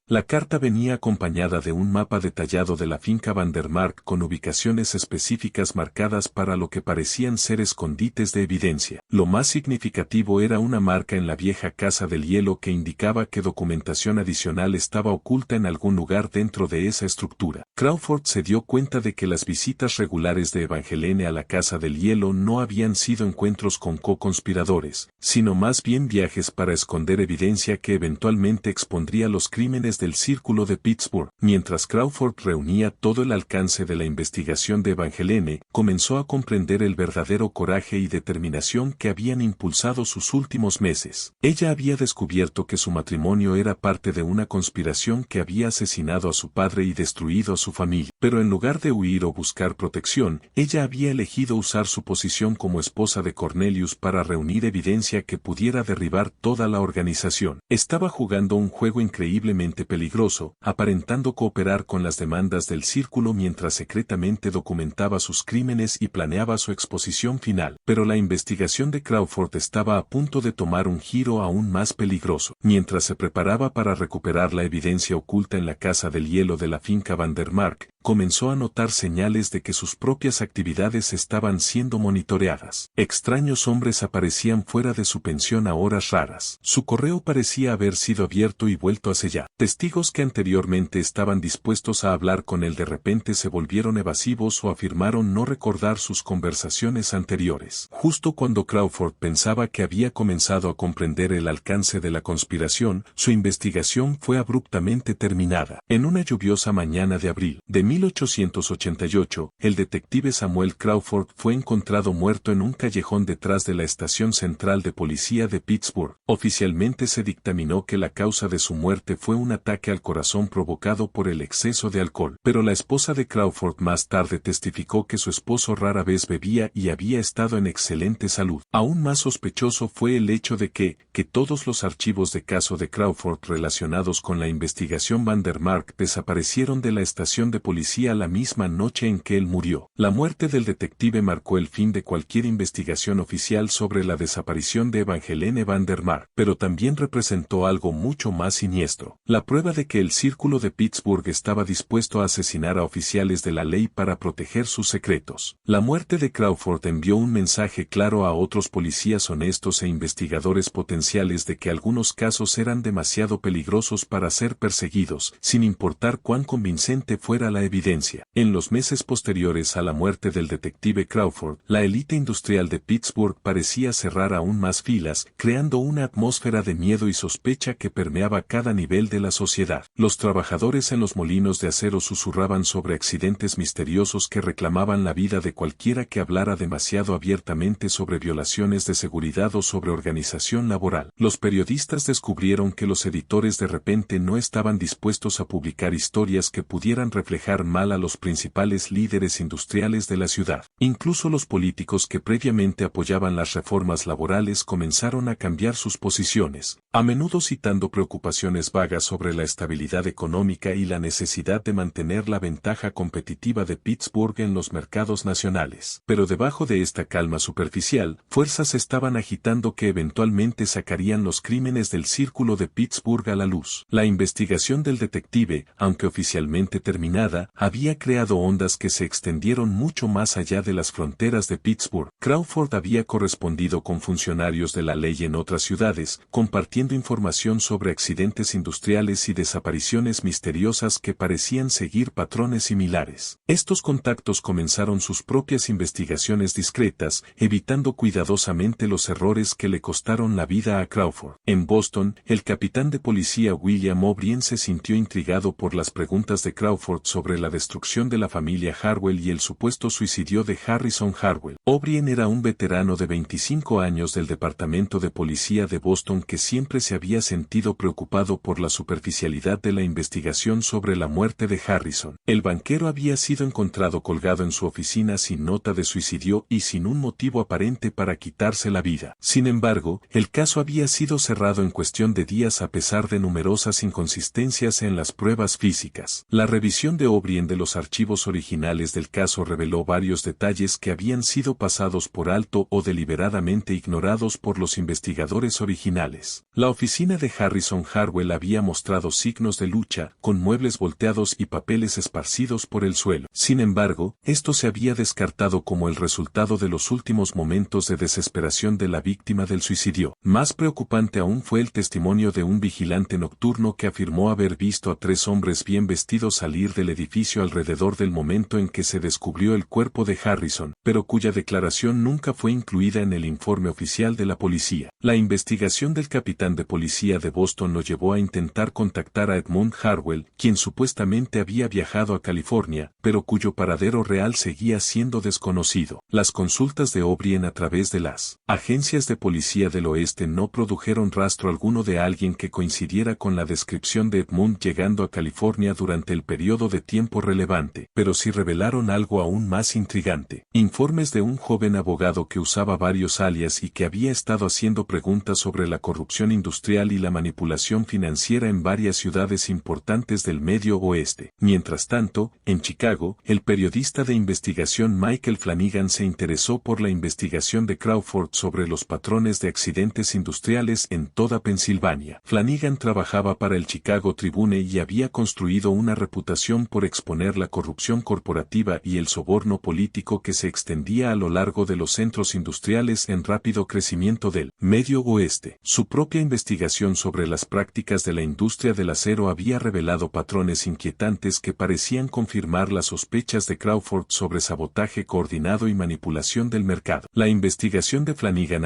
La carta venía acompañada de un mapa detallado de la finca Vandermark con ubicaciones específicas marcadas para lo que parecían ser escondites de evidencia. Lo más significativo era una marca en la vieja casa del hielo que indicaba que documentación adicional estaba oculta en algún lugar dentro de esa estructura. Crawford se dio cuenta de que las visitas regulares de Evangeline a la casa del hielo no habían sido encuentros con co-conspiradores, sino más bien viajes para esconder evidencia que eventualmente expondría los crímenes del círculo de Pittsburgh. Mientras Crawford reunía todo el alcance de la investigación de Evangeline, comenzó a comprender el verdadero coraje y determinación que habían impulsado sus últimos meses. Ella había descubierto que su matrimonio era parte de una conspiración que había asesinado a su padre y destruido a su familia. Pero en lugar de huir o buscar protección, ella había elegido usar su posición como esposa de Cornelius para reunir evidencia que pudiera derribar toda la organización. Estaba jugando un juego increíblemente peligroso, aparentando cooperar con las demandas del círculo mientras secretamente documentaba sus crímenes y planeaba su exposición final. Pero la investigación de Crawford estaba a punto de tomar un giro aún más peligroso. Mientras se preparaba para recuperar la evidencia oculta en la casa del hielo de la finca Vandermark, comenzó a notar señales de que sus propias actividades estaban siendo monitoreadas. Extraños hombres aparecían fuera de su pensión a horas raras. Su correo parecía haber sido abierto y vuelto a sellar. Testigos que anteriormente estaban dispuestos a hablar con él de repente se volvieron evasivos o afirmaron no recordar sus conversaciones anteriores. Justo cuando Crawford pensaba que había comenzado a comprender el alcance de la conspiración, su investigación fue abruptamente terminada. En una lluviosa mañana de abril de 1888, el detective Samuel Crawford fue encontrado muerto en un callejón detrás de la estación central de policía de Pittsburgh. Oficialmente se dictaminó que la causa de su muerte fue un ataque al corazón provocado por el exceso de alcohol. Pero la esposa de Crawford más tarde testificó que su esposo rara vez bebía y había estado en excelente salud. Aún más sospechoso fue el hecho de que todos los archivos de caso de Crawford relacionados con la investigación Vandermark desaparecieron de la estación de policía la misma noche en que él murió. La muerte del detective marcó el fin de cualquier investigación oficial sobre la desaparición de Evangeline Vandermark, pero también representó algo mucho más siniestro. La prueba de que el círculo de Pittsburgh estaba dispuesto a asesinar a oficiales de la ley para proteger sus secretos. La muerte de Crawford envió un mensaje claro a otros policías honestos e investigadores potenciales de que algunos casos eran demasiado peligrosos para ser perseguidos, sin importar cuán convincente fuera la evidencia. En los meses posteriores a la muerte del detective Crawford, la élite industrial de Pittsburgh parecía cerrar aún más filas, creando una atmósfera de miedo y sospecha que permeaba cada nivel de la sociedad. Los trabajadores en los molinos de acero susurraban sobre accidentes misteriosos que reclamaban la vida de cualquiera que hablara demasiado abiertamente sobre violaciones de seguridad o sobre organización laboral. Los periodistas descubrieron que los editores de repente no estaban dispuestos a publicar historias que pudieran reflejar quedar mal a los principales líderes industriales de la ciudad. Incluso los políticos que previamente apoyaban las reformas laborales comenzaron a cambiar sus posiciones, a menudo citando preocupaciones vagas sobre la estabilidad económica y la necesidad de mantener la ventaja competitiva de Pittsburgh en los mercados nacionales. Pero debajo de esta calma superficial, fuerzas estaban agitando que eventualmente sacarían los crímenes del círculo de Pittsburgh a la luz. La investigación del detective, aunque oficialmente terminada, había creado ondas que se extendieron mucho más allá de las fronteras de Pittsburgh. Crawford había correspondido con funcionarios de la ley en otras ciudades, compartiendo información sobre accidentes industriales y desapariciones misteriosas que parecían seguir patrones similares. Estos contactos comenzaron sus propias investigaciones discretas, evitando cuidadosamente los errores que le costaron la vida a Crawford. En Boston, el capitán de policía William O'Brien se sintió intrigado por las preguntas de Crawford sobre la destrucción de la familia Harwell y el supuesto suicidio de Harrison Harwell. O'Brien era un veterano de 25 años del Departamento de Policía de Boston que siempre se había sentido preocupado por la superficialidad de la investigación sobre la muerte de Harrison. El banquero había sido encontrado colgado en su oficina sin nota de suicidio y sin un motivo aparente para quitarse la vida. Sin embargo, el caso había sido cerrado en cuestión de días a pesar de numerosas inconsistencias en las pruebas físicas. La revisión de O'Brien de los archivos originales del caso reveló varios detalles que habían sido pasados por alto o deliberadamente ignorados por los investigadores originales. La oficina de Harrison Harwell había mostrado signos de lucha, con muebles volteados y papeles esparcidos por el suelo. Sin embargo, esto se había descartado como el resultado de los últimos momentos de desesperación de la víctima del suicidio. Más preocupante aún fue el testimonio de un vigilante nocturno que afirmó haber visto a 3 hombres bien vestidos salir del edificio alrededor del momento en que se descubrió el cuerpo de Harrison, pero cuya declaración nunca fue incluida en el informe oficial de la policía. La investigación del capitán de policía de Boston lo llevó a intentar contactar a Edmund Harwell, quien supuestamente había viajado a California, pero cuyo paradero real seguía siendo desconocido. Las consultas de O'Brien a través de las agencias de policía del oeste no produjeron rastro alguno de alguien que coincidiera con la descripción de Edmund llegando a California durante el periodo de tiempo relevante, pero sí revelaron algo aún más intrigante. Informes de un joven abogado que usaba varios alias y que había estado haciendo preguntas sobre la corrupción industrial y la manipulación financiera en varias ciudades importantes del Medio Oeste. Mientras tanto, en Chicago, el periodista de investigación Michael Flanagan se interesó por la investigación de Crawford sobre los patrones de accidentes industriales en toda Pensilvania. Flanagan trabajaba para el Chicago Tribune y había construido una reputación por exponer la corrupción corporativa y el soborno político que se extendía a lo largo de los centros industriales en rápido crecimiento del Medio Oeste. Su propia investigación sobre las prácticas de la industria del acero había revelado patrones inquietantes que parecían confirmar las sospechas de Crawford sobre sabotaje coordinado y manipulación del mercado. La investigación de Flanagan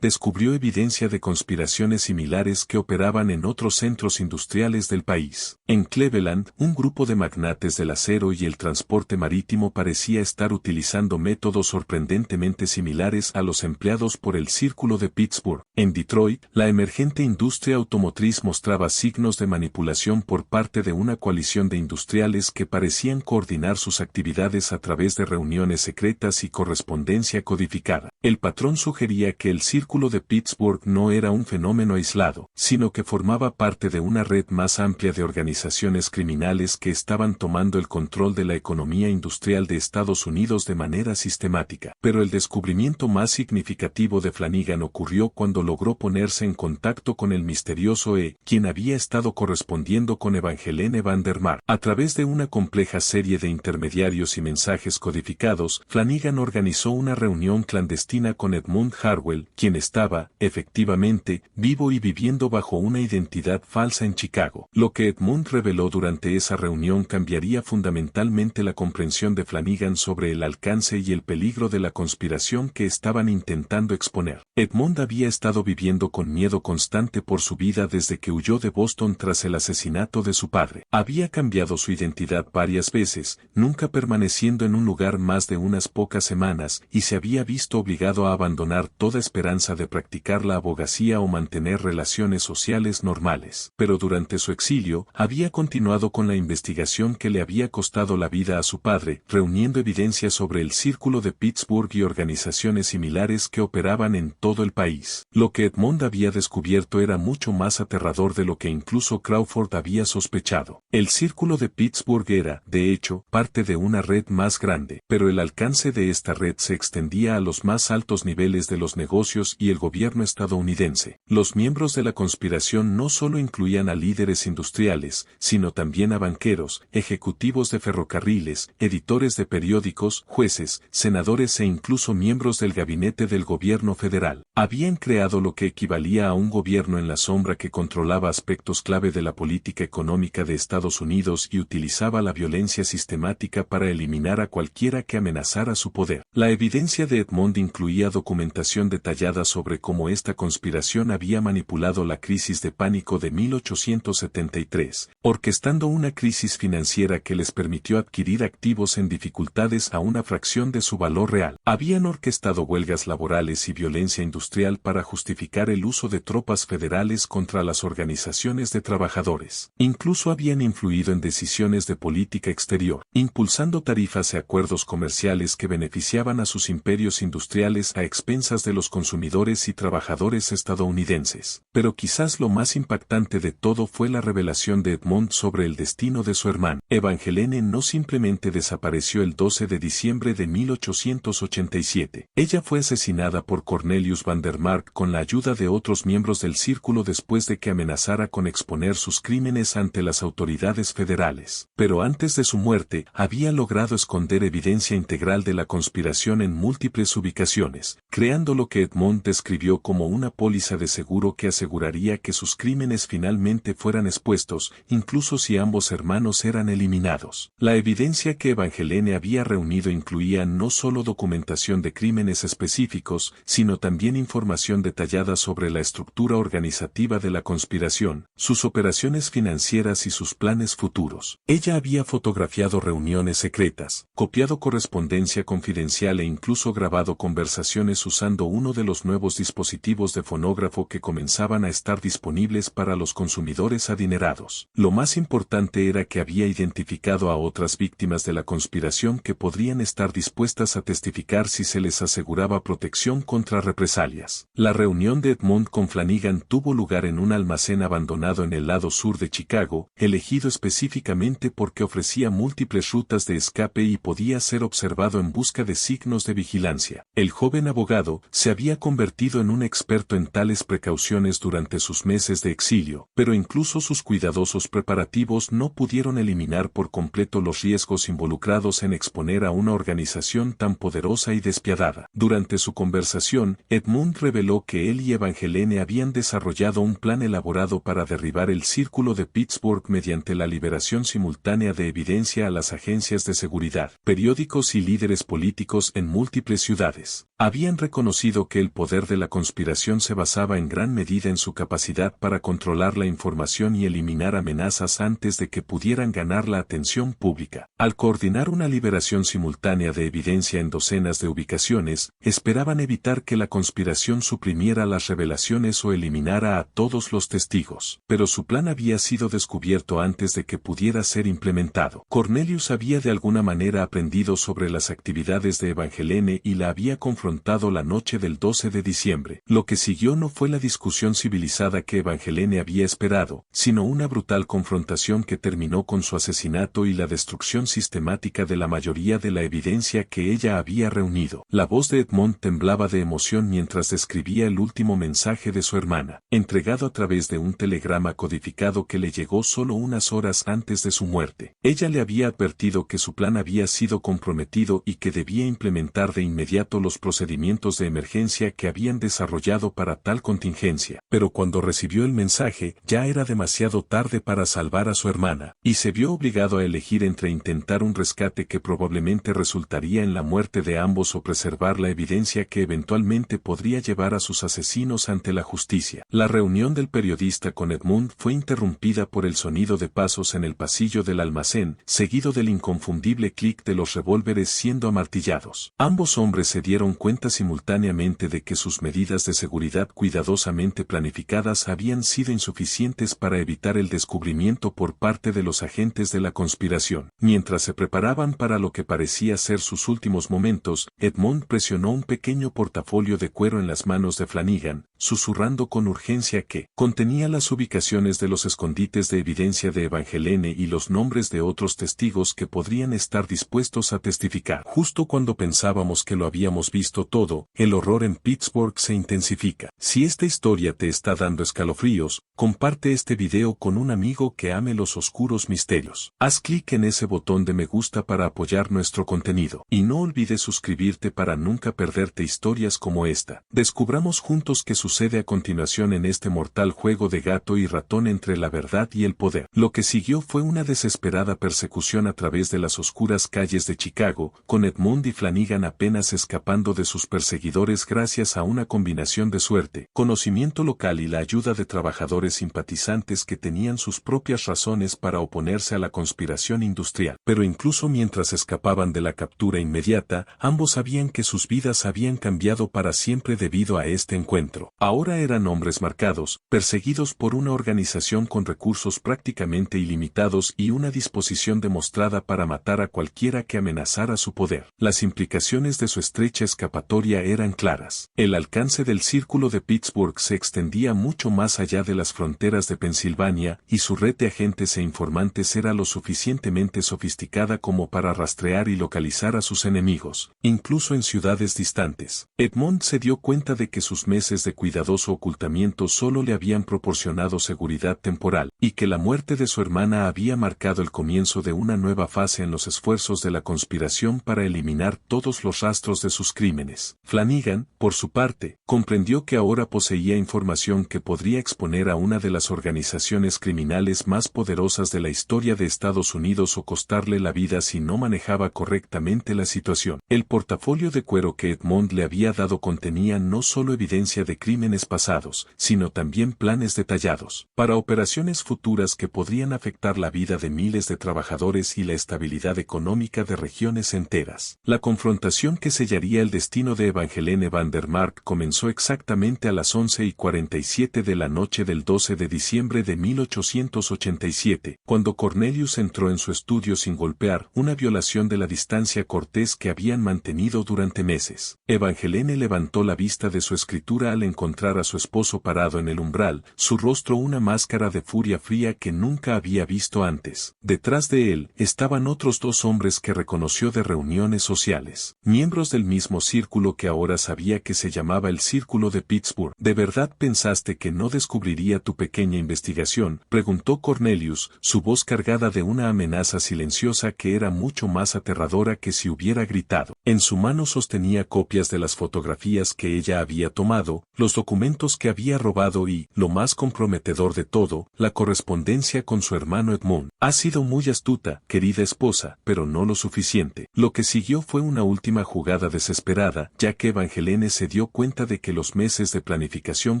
descubrió evidencia de conspiraciones similares que operaban en otros centros industriales del país. En Cleveland, un grupo de magnates del acero y el transporte marítimo parecía estar utilizando métodos sorprendentemente similares a los empleados por el Círculo de Pittsburgh. En Detroit, la emergente industria automotriz mostraba signos de manipulación por parte de una coalición de industriales que parecían coordinar sus actividades a través de reuniones secretas y correspondencia codificada. El patrón sugería que el Círculo de Pittsburgh no era un fenómeno aislado, sino que formaba parte de una red más amplia de organizaciones criminales que estaban tomando el control de la economía industrial de Estados Unidos de manera sistemática. Pero el descubrimiento más significativo de Flanagan ocurrió cuando logró ponerse en contacto con el misterioso quien había estado correspondiendo con Evangeline Vandermark. A través de una compleja serie de intermediarios y mensajes codificados, Flanagan organizó una reunión clandestina con Edmund Harwell, quien estaba, efectivamente, vivo y viviendo bajo una identidad falsa en Chicago. Lo que Edmund reveló durante esa reunión cambiaría fundamentalmente la comprensión de Flanagan sobre el alcance y el peligro de la conspiración que estaban intentando exponer. Edmund había estado viviendo con miedo constante por su vida desde que huyó de Boston tras el asesinato de su padre. Había cambiado su identidad varias veces, nunca permaneciendo en un lugar más de unas pocas semanas, y se había visto obligado a abandonar toda esperanza de practicar la abogacía o mantener relaciones sociales normales. Pero durante su exilio, había continuado con la investigación que le había costado la vida a su padre, reuniendo evidencia sobre el Círculo de Pittsburgh y organizaciones similares que operaban en todo el país. Lo que Edmond había descubierto era mucho más aterrador de lo que incluso Crawford había sospechado. El Círculo de Pittsburgh era, de hecho, parte de una red más grande, pero el alcance de esta red se extendía a los más altos niveles de los negocios y el gobierno estadounidense. Los miembros de la conspiración no solo incluían a líderes industriales, sino también a banqueros, ejecutivos de ferrocarriles, editores de periódicos, jueces, senadores e incluso miembros del gabinete del gobierno federal. Habían creado lo que equivalía a un gobierno en la sombra que controlaba aspectos clave de la política económica de Estados Unidos y utilizaba la violencia sistemática para eliminar a cualquiera que amenazara su poder. La evidencia de Edmond incluía documentación detallada sobre cómo esta conspiración había manipulado la crisis de pánico de 1873, orquestando una crisis financiera que les permitió adquirir activos en dificultades a una fracción de su valor real. Habían orquestado huelgas laborales y violencia industrial para justificar el uso de tropas federales contra las organizaciones de trabajadores. Incluso habían influido en decisiones de política exterior, impulsando tarifas y acuerdos comerciales que beneficiaban a sus imperios industriales a expensas de los consumidores y trabajadores estadounidenses. Pero quizás lo más impactante de todo fue la revelación de Edmond sobre el destino de su hermano. Evangeline no simplemente desapareció el 12 de diciembre de 1887. Ella fue asesinada por Cornelius Vandermark con la ayuda de otros miembros del círculo después de que amenazara con exponer sus crímenes ante las autoridades federales. Pero antes de su muerte, había logrado esconder evidencia integral de la conspiración en múltiples ubicaciones, creando lo que Edmond describió como una póliza de seguro que aseguraría que sus crímenes finalmente fueran expuestos, incluso si ambos hermanos eran eliminados. La evidencia que Evangeline había reunido incluía no solo documentación de crímenes específicos, sino también información detallada sobre la estructura organizativa de la conspiración, sus operaciones financieras y sus planes futuros. Ella había fotografiado reuniones secretas, copiado correspondencia confidencial e incluso grabado conversaciones usando uno de los nuevos dispositivos de fonógrafo que comenzaban a estar disponibles para los consumidores adinerados. Lo más importante era que había identificado a otras víctimas de la conspiración que podrían estar dispuestas a testificar si se les aseguraba protección contra represalias. La reunión de Edmond con Flanagan tuvo lugar en un almacén abandonado en el lado sur de Chicago, elegido específicamente porque ofrecía múltiples rutas de escape y podía ser observado en busca de signos de vigilancia. El joven abogado se había convertido en un experto en tales precauciones durante sus meses de exilio, pero incluso sus cuidadosos preparativos no pudieron eliminar por completo los riesgos involucrados en exponer a una organización tan poderosa y despiadada. Durante su conversación, Edmond reveló que él y Evangeline habían desarrollado un plan elaborado para derribar el Círculo de Pittsburgh mediante la liberación simultánea de evidencia a las agencias de seguridad, periódicos y líderes políticos en múltiples ciudades. Habían reconocido que el poder de la conspiración se basaba en gran medida en su capacidad para controlar la información y eliminar amenazas antes de que pudieran ganar la atención pública. Al coordinar una liberación simultánea de evidencia en docenas de ubicaciones, esperaban evitar que la conspiración suprimiera las revelaciones o eliminara a todos los testigos. Pero su plan había sido descubierto antes de que pudiera ser implementado. Cornelius había de alguna manera aprendido sobre las actividades de Evangeline y la había confrontado la noche del 12 de diciembre. Lo que siguió no fue la discusión civilizada que Evangeline había esperado, sino una brutal confrontación que terminó con su asesinato y la destrucción sistemática de la mayoría de la evidencia que ella había reunido. La voz de Edmond temblaba de emoción mientras describía el último mensaje de su hermana, entregado a través de un telegrama codificado que le llegó solo unas horas antes de su muerte. Ella le había advertido que su plan había sido comprometido y que debía implementar de inmediato los procedimientos de emergencia que habían desarrollado para tal contingencia. Pero cuando recibió el mensaje, ya era demasiado tarde para salvar a su hermana, y se vio obligado a elegir entre intentar un rescate que probablemente resultaría en la muerte de ambos o preservar la evidencia que eventualmente podría llevar a sus asesinos ante la justicia. La reunión del periodista con Edmond fue interrumpida por el sonido de pasos en el pasillo del almacén, seguido del inconfundible clic de los revólveres siendo amartillados. Ambos hombres se dieron cuenta simultáneamente de que sus medidas de seguridad cuidadosamente planificadas habían sido insuficientes para evitar el descubrimiento por parte de los agentes de la conspiración. Mientras se preparaban para lo que parecía ser sus últimos momentos, Edmond presionó un pequeño portafolio de cuero en las manos de Flanigan, susurrando con urgencia que contenía las ubicaciones de los escondites de evidencia de Evangeline y los nombres de otros testigos que podrían estar dispuestos a testificar. Justo cuando pensábamos que lo habíamos visto todo, el horror en Pittsburgh se intensifica. Si esta historia te está dando escalofríos, comparte este video con un amigo que ame los oscuros misterios. Haz clic en ese botón de me gusta para apoyar nuestro contenido. Y no olvides suscribirte para nunca perderte historias como esta. Descubramos juntos qué sucede a continuación en este mortal juego de gato y ratón entre la verdad y el poder. Lo que siguió fue una desesperada persecución a través de las oscuras calles de Chicago, con Edmond y Flanigan apenas escapando de sus perseguidores gracias a una combinación de suerte, conocimiento local y la ayuda de trabajadores simpatizantes que tenían sus propias razones para oponerse a la conspiración industrial. Pero incluso mientras escapaban de la captura inmediata, ambos sabían que sus vidas habían cambiado para siempre debido a este encuentro. Ahora eran hombres marcados, perseguidos por una organización con recursos prácticamente ilimitados y una disposición demostrada para matar a cualquiera que amenazara su poder. Las implicaciones de su estrecha escapatoria eran claras. El alcance del círculo de Pittsburgh se extendía mucho más allá de las fronteras de Pensilvania, y su red de agentes e informantes era lo suficientemente sofisticada como para rastrear y localizar a sus enemigos, incluso en ciudades distantes. Edmond se dio cuenta de que sus meses de cuidadoso ocultamiento solo le habían proporcionado seguridad temporal, y que la muerte de su hermana había marcado el comienzo de una nueva fase en los esfuerzos de la conspiración para eliminar todos los rastros de sus crímenes. Flanigan, por su parte, comprendió que ahora poseía información que podría exponer a una de las organizaciones criminales más poderosas de la historia de Estados Unidos o costarle la vida si no manejaba correctamente la situación. El portafolio de cuero que Edmond le había dado contenía no solo evidencia de crímenes pasados, sino también planes detallados para operaciones futuras que podrían afectar la vida de miles de trabajadores y la estabilidad económica de regiones enteras. La confrontación que sellaría el destino de Evangeline Vandermark comenzó exactamente a las 11:47 de la noche del 12 de diciembre de 1887, cuando Cornelius entró en su estudio sin golpear, una violación de la distancia cortés que habían mantenido durante meses. Evangeline levantó la vista de su escritura al encontrar a su esposo parado en el umbral, su rostro una máscara de furia fría que nunca había visto antes. Detrás de él estaban otros dos hombres que reconoció de reuniones sociales, miembros del mismo círculo que ahora sabía que se llamaba el Círculo de Pittsburgh. ¿De verdad pensaste que no descubriría tu pequeña investigación?, preguntó Cornelius, su voz cargada de una amenaza silenciosa que era mucho más aterradora que si hubiera gritado. En su mano sostenía copias de las fotografías que ella había tomado, los documentos que había robado y, lo más comprometedor de todo, la correspondencia con su hermano Edmond. Has sido muy astuta, querida esposa, pero no lo suficiente. Lo que siguió fue una última jugada desesperada, ya que Evangeline se dio cuenta de que los meses de planificación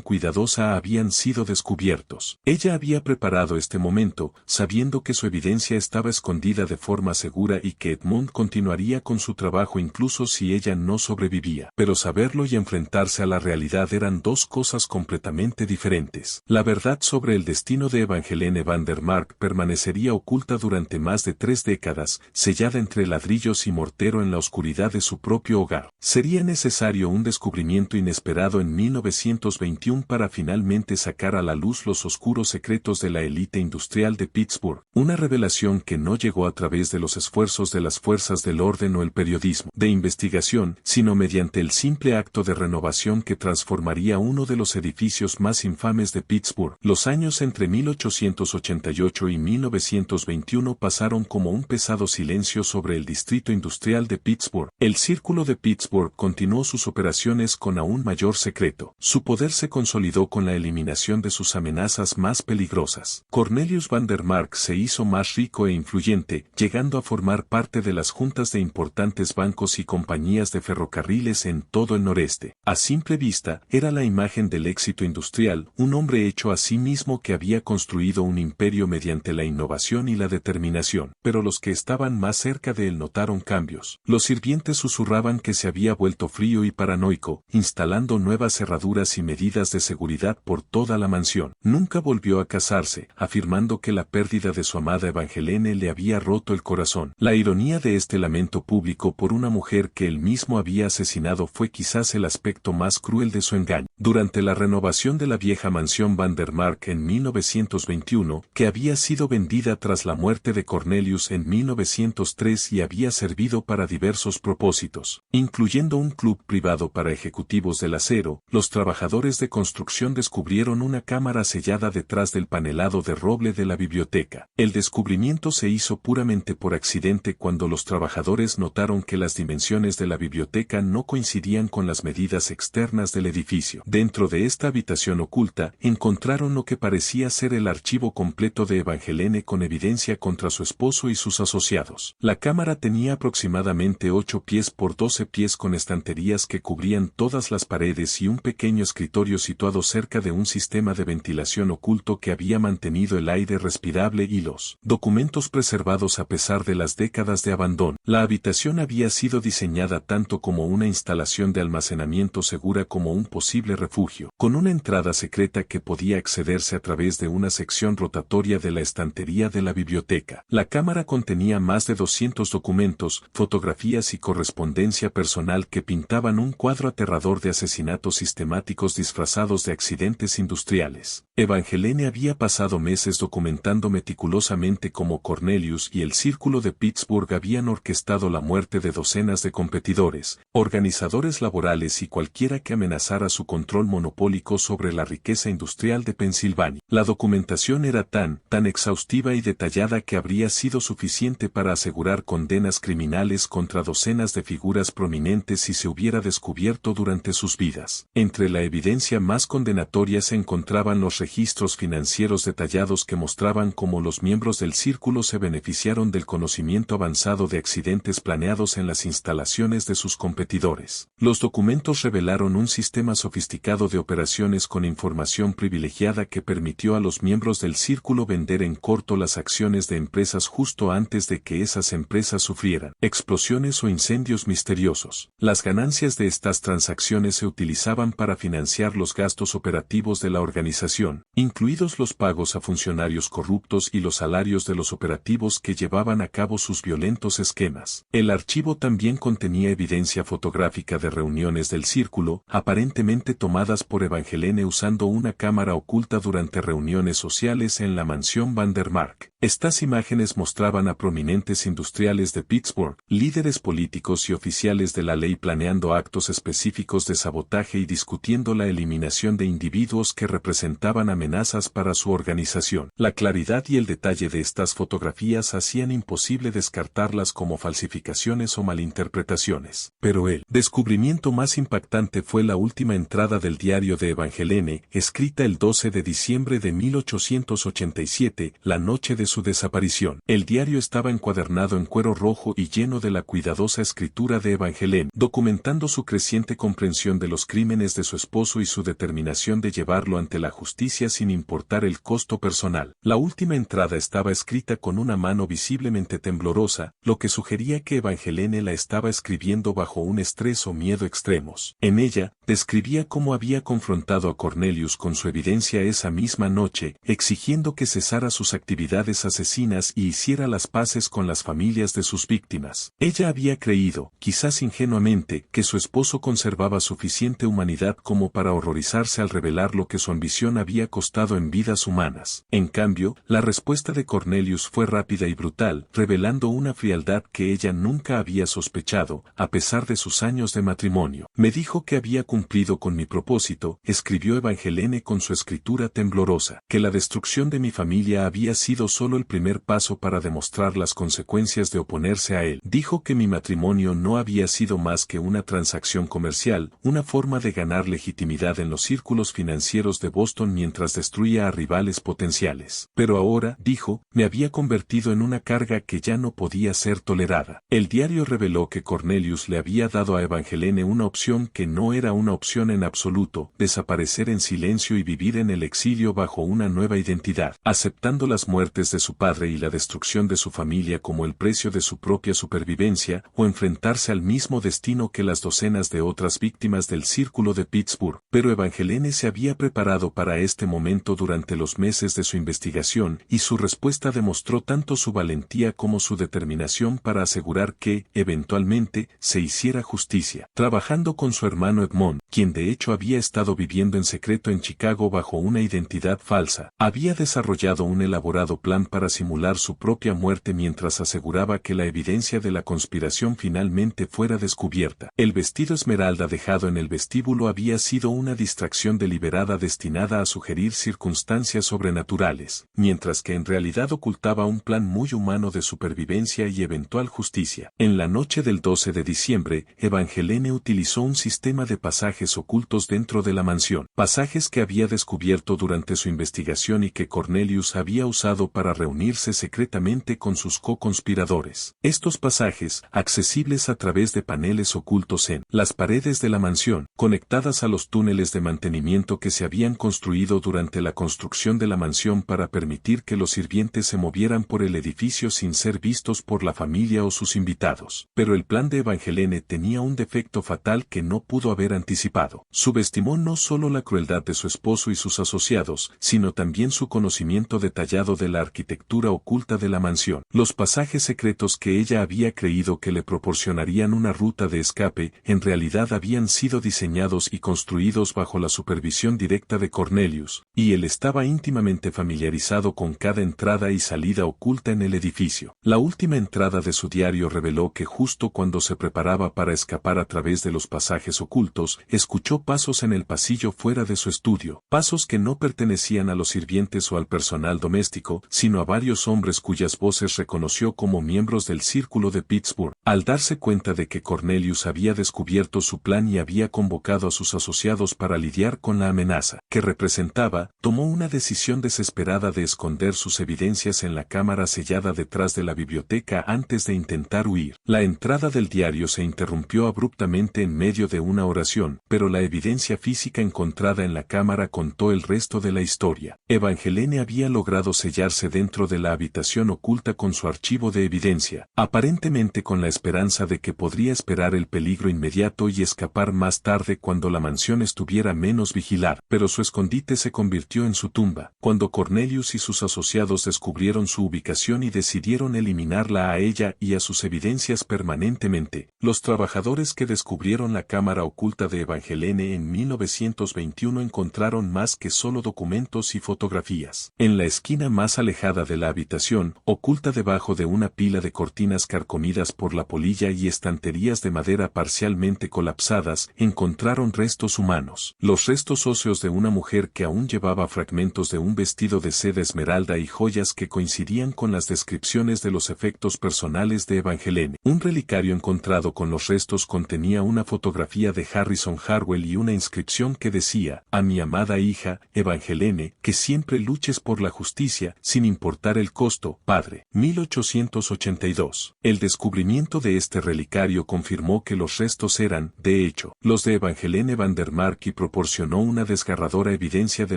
cuidadosa habían sido descubiertos. Ella había preparado este momento, sabiendo que su evidencia estaba escondida de forma segura y que Edmond continuaría con su trabajo incluso si ella no sobrevivía. Pero saberlo y enfrentarse a la realidad eran dos cosas completamente diferentes. La verdad sobre el destino de Evangeline Vandermark permanecería oculta durante más de 3 décadas, sellada entre ladrillos y mortero en la oscuridad de su propio hogar. Sería necesario un descubrimiento inesperado en 1921 para finalmente sacar a la luz los oscuros secretos de la élite industrial de Pittsburgh, una revelación que no llegó a través de los esfuerzos de las fuerzas del orden o el periodismo de investigación, sino mediante el simple acto de renovación que transformaría uno de los edificios más infames de Pittsburgh. Los años entre 1888 y 1921 pasaron como un pesado silencio sobre el distrito industrial de Pittsburgh. El Círculo de Pittsburgh continuó sus operaciones con aún mayor secreto. Su poder se consolidó con la eliminación de sus amenazas más peligrosas. Cornelius Vandermark se hizo más rico e influyente, llegando a formar parte de las juntas de importantes bancos y compañías de ferrocarriles en todo el noreste. A simple vista, era la imagen del éxito industrial, un hombre hecho a sí mismo que había construido un imperio mediante la innovación y la determinación. Pero los que estaban más cerca de él notaron cambios. Los sirvientes susurraban que se había había vuelto frío y paranoico, instalando nuevas cerraduras y medidas de seguridad por toda la mansión. Nunca volvió a casarse, afirmando que la pérdida de su amada Evangeline le había roto el corazón. La ironía de este lamento público por una mujer que él mismo había asesinado fue quizás el aspecto más cruel de su engaño. Durante la renovación de la vieja mansión Van der Mark en 1921, que había sido vendida tras la muerte de Cornelius en 1903 y había servido para diversos propósitos, incluyendo un club privado para ejecutivos del acero, los trabajadores de construcción descubrieron una cámara sellada detrás del panelado de roble de la biblioteca. El descubrimiento se hizo puramente por accidente cuando los trabajadores notaron que las dimensiones de la biblioteca no coincidían con las medidas externas del edificio. Dentro de esta habitación oculta, encontraron lo que parecía ser el archivo completo de Evangeline con evidencia contra su esposo y sus asociados. La cámara tenía aproximadamente 8 pies por 12 pies con estanterías que cubrían todas las paredes y un pequeño escritorio situado cerca de un sistema de ventilación oculto que había mantenido el aire respirable y los documentos preservados a pesar de las décadas de abandono. La habitación había sido diseñada tanto como una instalación de almacenamiento segura como un posible refugio, con una entrada secreta que podía accederse a través de una sección rotatoria de la estantería de la biblioteca. La cámara contenía más de 200 documentos, fotografías y correspondencia personal que pintaban un cuadro aterrador de asesinatos sistemáticos disfrazados de accidentes industriales. Evangeline había pasado meses documentando meticulosamente cómo Cornelius y el Círculo de Pittsburgh habían orquestado la muerte de docenas de competidores, organizadores laborales y cualquiera que amenazara su control monopólico sobre la riqueza industrial de Pensilvania. La documentación era tan exhaustiva y detallada que habría sido suficiente para asegurar condenas criminales contra docenas de figuras prominentes si se hubiera descubierto durante sus vidas. Entre la evidencia más condenatoria se encontraban los registros financieros detallados que mostraban cómo los miembros del círculo se beneficiaron del conocimiento avanzado de accidentes planeados en las instalaciones de sus competidores. Los documentos revelaron un sistema sofisticado de operaciones con información privilegiada que permitió a los miembros del círculo vender en corto las acciones de empresas justo antes de que esas empresas sufrieran explosiones o incendios misteriosos. Las ganancias de estas transacciones se utilizaban para financiar los gastos operativos de la organización, incluidos los pagos a funcionarios corruptos y los salarios de los operativos que llevaban a cabo sus violentos esquemas. El archivo también contenía evidencia fotográfica de reuniones del círculo, aparentemente tomadas por Evangeline usando una cámara oculta durante reuniones sociales en la mansión Van der Mark. Estas imágenes mostraban a prominentes industriales de Pittsburgh, líderes políticos y oficiales de la ley planeando actos específicos de sabotaje y discutiendo la eliminación de individuos que representaban amenazas para su organización. La claridad y el detalle de estas fotografías hacían imposible descartarlas como falsificaciones o malinterpretaciones. Pero el descubrimiento más impactante fue la última entrada del diario de Evangeline, escrita el 12 de diciembre de 1887, la noche de su desaparición. El diario estaba encuadernado en cuero rojo y lleno de la cuidadosa escritura de Evangeline, documentando su creciente comprensión de los crímenes de su esposo y su determinación de llevarlo ante la justicia sin importar el costo personal. La última entrada estaba escrita con una mano visiblemente temblorosa, lo que sugería que Evangeline la estaba escribiendo bajo un estrés o miedo extremos. En ella, describía cómo había confrontado a Cornelius con su evidencia esa misma noche, exigiendo que cesara sus actividades asesinas y hiciera las paces con las familias de sus víctimas. Ella había creído, quizás ingenuamente, que su esposo conservaba suficiente humanidad como para horrorizarse al revelar lo que su ambición había costado en vidas humanas. En cambio, la respuesta de Cornelius fue rápida y brutal, revelando una frialdad que ella nunca había sospechado, a pesar de sus años de matrimonio. Me dijo que había cumplido con mi propósito, escribió Evangeline con su escritura temblorosa, que la destrucción de mi familia había sido solo el primer paso para demostrar las consecuencias de oponerse a él. Dijo que mi matrimonio no había sido más que una transacción comercial, una forma de ganar legitimidad en los círculos financieros de Boston mientras destruía a rivales potenciales. Pero ahora, dijo, me había convertido en una carga que ya no podía ser tolerada. El diario reveló que Cornelius le había dado a Evangeline una opción que no era una opción en absoluto, desaparecer en silencio y vivir en el exilio bajo una nueva identidad. Aceptando las muertes de su padre y la destrucción de su familia como el precio de su propia supervivencia, o enfrentarse al mismo destino que las docenas de otras víctimas del círculo de Pittsburgh. Pero Evangeline se había preparado para este momento durante los meses de su investigación, y su respuesta demostró tanto su valentía como su determinación para asegurar que, eventualmente, se hiciera justicia. Trabajando con su hermano Edmond, quien de hecho había estado viviendo en secreto en Chicago bajo una identidad falsa, había desarrollado un elaborado plan para simular su propia muerte mientras aseguraba que la evidencia de la conspiración finalmente fuera descubierta. El vestido esmeralda dejado en el vestíbulo había sido una distracción deliberada destinada a sugerir circunstancias sobrenaturales, mientras que en realidad ocultaba un plan muy humano de supervivencia y eventual justicia. En la noche del 12 de diciembre, Evangeline utilizó un sistema de pasajes ocultos dentro de la mansión, pasajes que había descubierto durante su investigación y que Cornelius había usado para reunirse secretamente con sus co-conspiradores. Estos pasajes, accesibles a través de paneles ocultos en las paredes de la mansión, conectadas a los túneles de mantenimiento que se habían construido durante la construcción de la mansión para permitir que los sirvientes se movieran por el edificio sin ser vistos por la familia o sus invitados. Pero el plan de Evangeline tenía un defecto fatal que no pudo haber anticipado. Subestimó no solo la crueldad de su esposo y sus asociados, sino también su conocimiento detallado de la arquitectura oculta de la mansión. Los pasajes secretos que ella había creído que le proporcionarían una ruta de escape, en realidad habían sido diseñados y construidos bajo la supervisión directa de Cornelius, y él estaba íntimamente familiarizado con cada entrada y salida oculta en el edificio. La última entrada de su diario reveló que justo cuando se preparaba para escapar a través de los pasajes ocultos, escuchó pasos en el pasillo fuera de su estudio, pasos que no pertenecían a los sirvientes o al personal doméstico, sino a varios hombres cuyas voces reconoció como miembros del círculo de Pittsburgh. Al darse cuenta de que Cornelius había descubierto su plan y había convocado a sus asociados para lidiar con la amenaza que representaba, tomó una decisión desesperada de esconder sus evidencias en la cámara sellada detrás de la biblioteca antes de intentar huir. La entrada del diario se interrumpió abruptamente en medio de una oración, pero la evidencia física encontrada en la cámara contó el resto de la historia. Evangeline había logrado sellarse dentro de la habitación oculta con su archivo de evidencia, aparentemente con la esperanza de que podría esperar el peligro inmediato y escapar más tarde cuando la mansión estuviera menos vigilada. Pero su escondite se convirtió en su tumba, cuando Cornelius y sus asociados descubrieron su ubicación y decidieron eliminarla a ella y a sus evidencias permanentemente. Los trabajadores que descubrieron la cámara oculta de Evangeline en 1921 encontraron más que solo documentos y fotografías. En la esquina más alejada de la habitación, oculta debajo de una pila de cortinas carcomidas por la polilla y estanterías de madera parcialmente colapsadas, encontraron restos humanos. Los restos óseos de una mujer que aún llevaba fragmentos de un vestido de seda esmeralda y joyas que coincidían con las descripciones de los efectos personales de Evangeline. Un relicario encontrado con los restos contenía una fotografía de Harrison Harwell y una inscripción que decía: "A mi amada hija, Evangeline, que siempre luches por la justicia, sin importar el costo, padre". 1882. El descubrimiento de este relicario confirmó que los restos eran, de hecho, los de Evangeline van der Mark y proporcionó una desgarradora evidencia de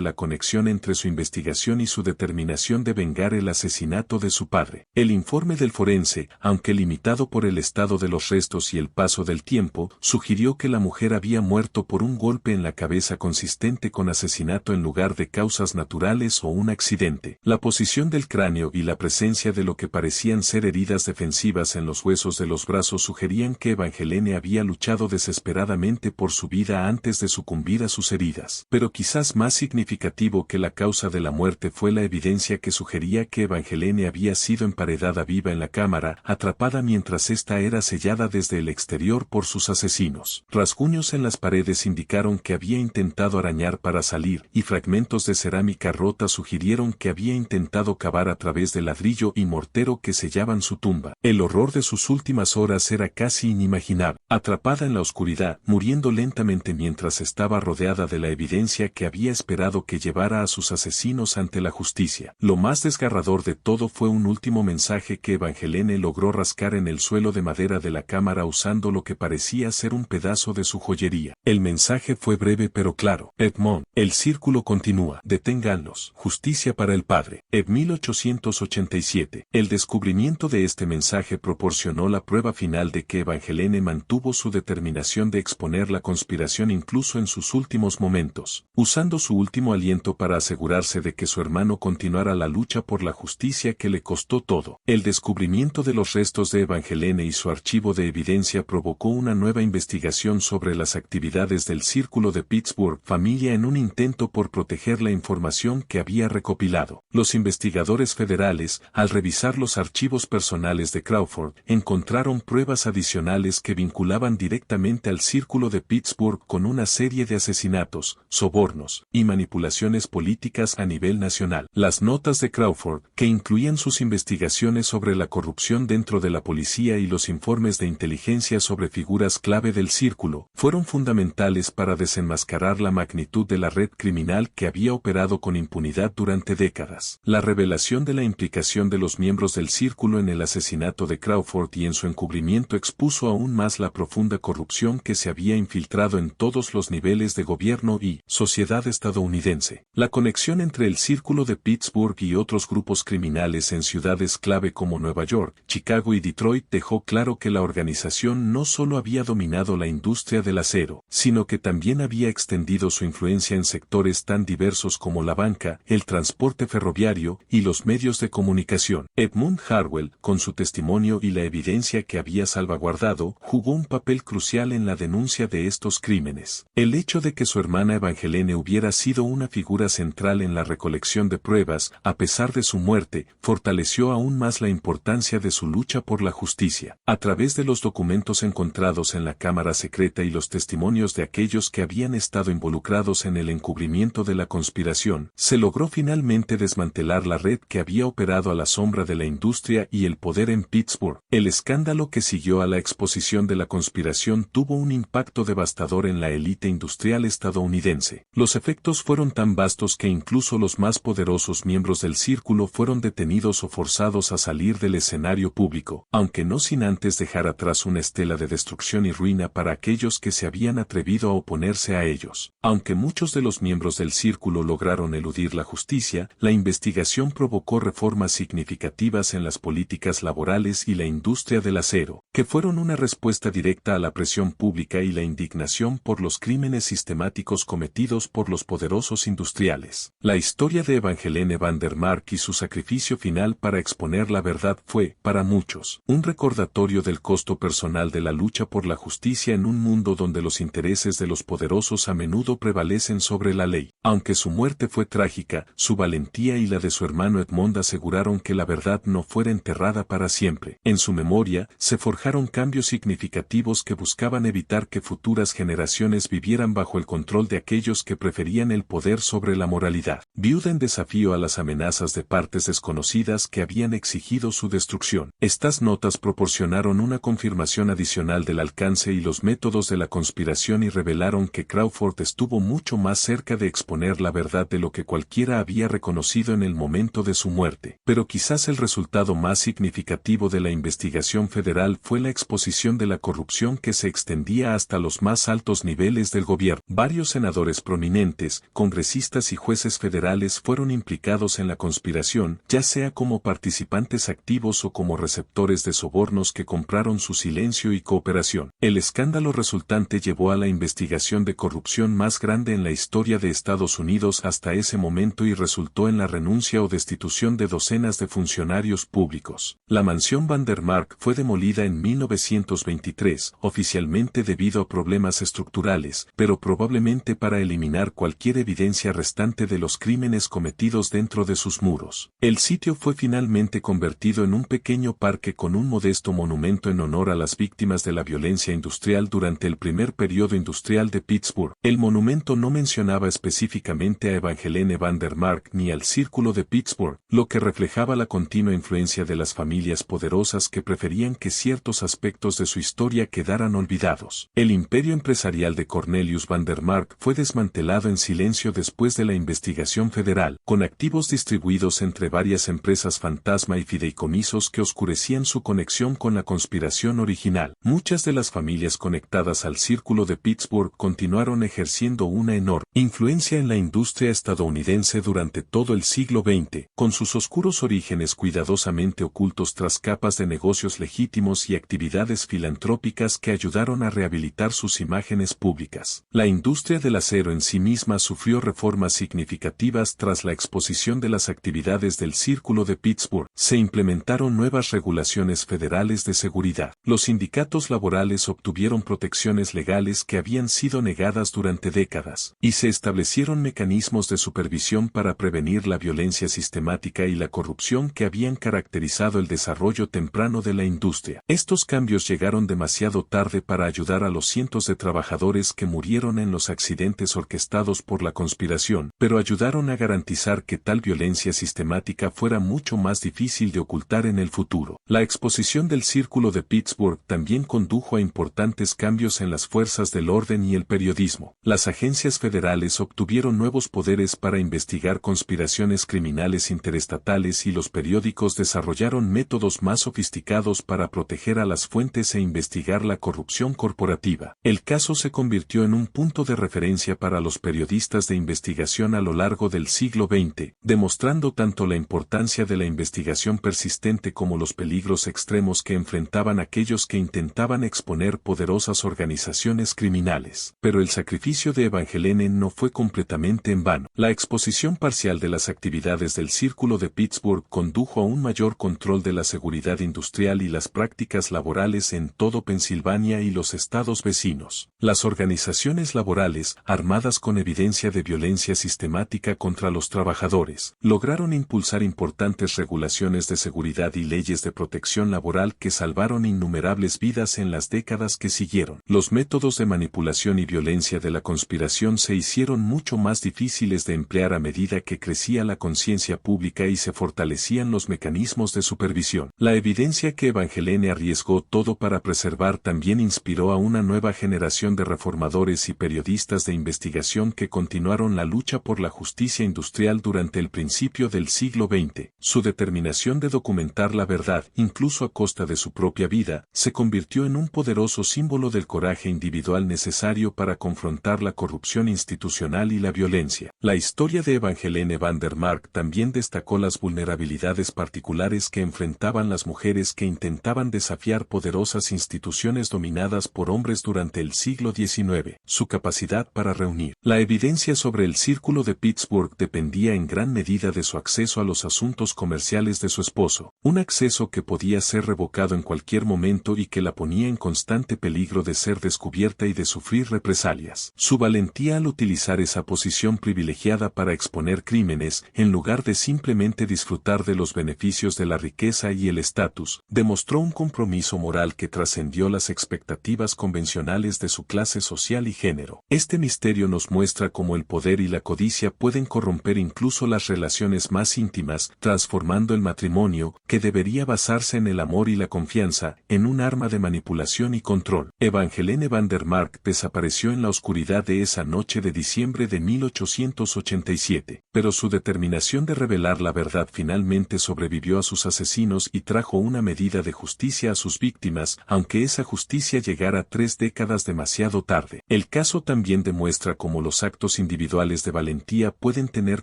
la conexión entre su investigación y su determinación de vengar el asesinato de su padre. El informe del forense, aunque limitado por el estado de los restos y el paso del tiempo, sugirió que la mujer había muerto por un golpe en la cabeza consistente con asesinato en lugar de causas naturales o un accidente. La posición del cráneo y la presencia de lo que parecían ser heridas defensivas en los huesos de los brazos sugerían que Evangeline había luchado desesperadamente por su vida antes de sucumbir a sus heridas. Pero quizás más significativo que la causa de la muerte fue la evidencia que sugería que Evangeline había sido emparedada viva en la cámara, atrapada mientras ésta era sellada desde el exterior por sus asesinos. Rasguños en las paredes indicaron que había intentado arañar para salir, y fragmentos de cerámica rota sugirieron que había intentado cavar a través del ladrillo y mortero que sellaban su tumba. El horror de sus últimas horas era casi inimaginable. Atrapada en la oscuridad, muriendo lentamente mientras estaba rodeada de la evidencia que había esperado que llevara a sus asesinos ante la justicia. Lo más desgarrador de todo fue un último mensaje que Evangeline logró rascar en el suelo de madera de la cámara usando lo que parecía ser un pedazo de su joyería. El mensaje fue breve pero claro: Edmond, el círculo continúa. Deténganlos. Justicia para el padre. En 1887. El descubrimiento de este mensaje proporcionó la prueba final de que Evangeline mantuvo su determinación de exponer la conspiración incluso en sus últimos momentos, usando su último aliento para asegurarse de que su hermano continuara la lucha por la justicia que le costó todo. El descubrimiento de los restos de Evangeline y su archivo de evidencia provocó una nueva investigación sobre las actividades del Círculo de Pittsburgh Familia en un intento por proteger la información que había recopilado. Los investigadores federales, al revisar los archivos personales de Crawford, encontraron pruebas adicionales que vinculaban directamente al Círculo de Pittsburgh con una serie de asesinatos, sobornos y manipulaciones políticas a nivel nacional. Las notas de Crawford, que incluían sus investigaciones sobre la corrupción dentro de la policía y los informes de inteligencia sobre figuras clave del Círculo, fueron fundamentales para desenmascarar la magnitud de la red criminal que había operado con impunidad durante décadas. La revelación de la implicación de los miembros del Círculo en el asesinato de Crawford y en su encubrimiento expuso aún más la profunda corrupción que se había infiltrado en todos los niveles de gobierno y sociedad estadounidense. La conexión entre el Círculo de Pittsburgh y otros grupos criminales en ciudades clave como Nueva York, Chicago y Detroit dejó claro que la organización no solo había dominado la industria del acero, sino que también había extendido su influencia en sectores tan diversos como la banca, el transporte ferroviario y los medios de comunicación. Edmund Harwell, con su testimonio y la evidencia que había salvaguardado, jugó un papel crucial en la denuncia de estos crímenes. El hecho de que su hermana Evangeline hubiera sido una figura central en la recolección de pruebas, a pesar de su muerte, fortaleció aún más la importancia de su lucha por la justicia. A través de los documentos encontrados en la cámara secreta y los testimonios de aquellos que habían estado involucrados en el encubrimiento de la conspiración, se logró finalmente desmantelar la red que había operado a la sombra de la industria y el poder en Pittsburgh. El escándalo que siguió a la exposición de la conspiración tuvo un impacto devastador en la élite industrial estadounidense. Los efectos fueron tan vastos que incluso los más poderosos miembros del círculo fueron detenidos o forzados a salir del escenario público, aunque no sin antes dejar atrás una estela de destrucción y ruina para aquellos que se habían atrevido a oponerse a ellos. Aunque muchos de los miembros del círculo lograron eludir la justicia, la investigación provocó reformas significativas en las políticas laborales y la industria del acero, que fueron una respuesta directa a la presión pública y la indignación por los crímenes sistemáticos cometidos por los poderosos industriales. La historia de Evangeline Van der Mark y su sacrificio final para exponer la verdad fue, para muchos, un recordatorio del costo personal de la lucha por la justicia en un mundo donde los intereses de los poderosos a menudo prevalecen sobre la ley. Aunque su muerte fue trágica, su valentía y la de su hermano Edmond aseguraron que la verdad no fuera enterrada para siempre. En su memoria, se forjaron cambios significativos que buscaban evitar que futuras generaciones vivieran bajo el control de aquellos que preferían el poder sobre la moralidad. Viuda en desafío a las amenazas de partes desconocidas que habían exigido su destrucción. Estas notas proporcionaron una confirmación adicional del alcance y los métodos de la conspiración y revelaron que Crawford estuvo mucho más cerca de exponer la verdad de lo que cualquiera había reconocido en el momento de su muerte. Pero quizás el resultado más significativo de la investigación federal fue la exposición de la corrupción que se extendía hasta los más altos niveles del gobierno. Varios senadores prominentes, congresistas y jueces federales fueron implicados en la conspiración, ya sea como participantes activos o como receptores de sobornos que compraron su silencio y cooperación. El escándalo resultante llevó a la investigación de corrupción más grande en la historia de Estados Unidos hasta ese momento y resultó en la renuncia o destitución de docenas de funcionarios públicos. La mansión Van der Mark fue demolida en 1923, oficialmente debido a problemas estructurales, pero probablemente para eliminar cualquier evidencia restante de los crímenes cometidos dentro de sus muros. El sitio fue finalmente convertido en un pequeño parque con un modesto monumento en honor a las víctimas de la violencia industrial durante el primer periodo industrial de Pittsburgh. El monumento no mencionaba específicamente a Evangeline Van der Mark ni al Círculo de Pittsburgh, lo que reflejaba la continua influencia de las familias poderosas que preferían que ciertos aspectos de su historia quedaran olvidados. El imperio empresarial de Cornelius Van der Mark fue desmantelado en silencio después de la investigación federal, con activos distribuidos entre varias empresas fantasma y fideicomisos que oscurecían su conexión con la conspiración original. Muchas de las familias conectadas al Círculo de Pittsburgh continuaron ejerciendo una enorme influencia en la industria estadounidense durante todo el siglo XX. XX, con sus oscuros orígenes cuidadosamente ocultos tras capas de negocios legítimos y actividades filantrópicas que ayudaron a rehabilitar sus imágenes públicas. La industria del acero en sí misma sufrió reformas significativas tras la exposición de las actividades del Círculo de Pittsburgh. Se implementaron nuevas regulaciones federales de seguridad. Los sindicatos laborales obtuvieron protecciones legales que habían sido negadas durante décadas, y se establecieron mecanismos de supervisión para prevenir la violencia sistemática y la corrupción que habían caracterizado el desarrollo temprano de la industria. Estos cambios llegaron demasiado tarde para ayudar a los cientos de trabajadores que murieron en los accidentes orquestados por la conspiración, pero ayudaron a garantizar que tal violencia sistemática fuera mucho más difícil de ocultar en el futuro. La exposición del Círculo de Pittsburgh también condujo a importantes cambios en las fuerzas del orden y el periodismo. Las agencias federales obtuvieron nuevos poderes para investigar conspiraciones criminales interestatales y los periódicos desarrollaron métodos más sofisticados para proteger a las fuentes e investigar la corrupción corporativa. El caso se convirtió en un punto de referencia para los periodistas de investigación a lo largo del siglo XX, demostrando tanto la importancia de la investigación persistente como los peligros extremos que enfrentaban aquellos que intentaban exponer poderosas organizaciones criminales. Pero el sacrificio de Evangeline no fue completamente en vano. La exposición parcial de las actividades del Círculo de Pittsburgh condujo a un mayor control de la seguridad industrial y las prácticas laborales en todo Pensilvania y los estados vecinos. Las organizaciones laborales, armadas con evidencia de violencia sistemática contra los trabajadores, lograron impulsar importantes regulaciones de seguridad y leyes de protección laboral que salvaron innumerables vidas en las décadas que siguieron. Los métodos de manipulación y violencia de la conspiración se hicieron mucho más difíciles de emplear a medida que crecía la conciencia pública y se fortalecían los mecanismos de supervisión. La evidencia que Evangeline arriesgó todo para preservar también inspiró a una nueva generación de reformadores y periodistas de investigación que continuaron la lucha por la justicia industrial durante el principio del siglo XX. Su determinación de documentar la verdad, incluso a costa de su propia vida, se convirtió en un poderoso símbolo del coraje individual necesario para confrontar la corrupción institucional y la violencia. La historia de Evangeline Vandermark también destacó las vulnerabilidades particulares que enfrentaban las mujeres que intentaban desafiar poderosas instituciones dominadas por hombres durante el siglo XIX. Su capacidad para reunir la evidencia sobre el Círculo de Pittsburgh dependía en gran medida de su acceso a los asuntos comerciales de su esposo, un acceso que podía ser revocado en cualquier momento y que la ponía en constante peligro de ser descubierta y de sufrir represalias. Su valentía al utilizar esa posición privilegiada para exponer crímenes, en lugar de simplemente disfrutar de los beneficios de la riqueza y el estatus, demostró un compromiso moral que trascendió las expectativas convencionales de su clase social y género. Este misterio nos muestra cómo el poder y la codicia pueden corromper incluso las relaciones más íntimas, transformando el matrimonio, que debería basarse en el amor y la confianza, en un arma de manipulación y control. Evangeline Vandermark desapareció en la oscuridad de esa noche de diciembre de 1887, pero su determinación de revelar la verdad finalmente sobrevivió a sus asesinos y trajo una medida de justicia a sus víctimas, aunque esa justicia llegara 3 décadas demasiado tarde. El caso también demuestra cómo los actos individuales de valentía pueden tener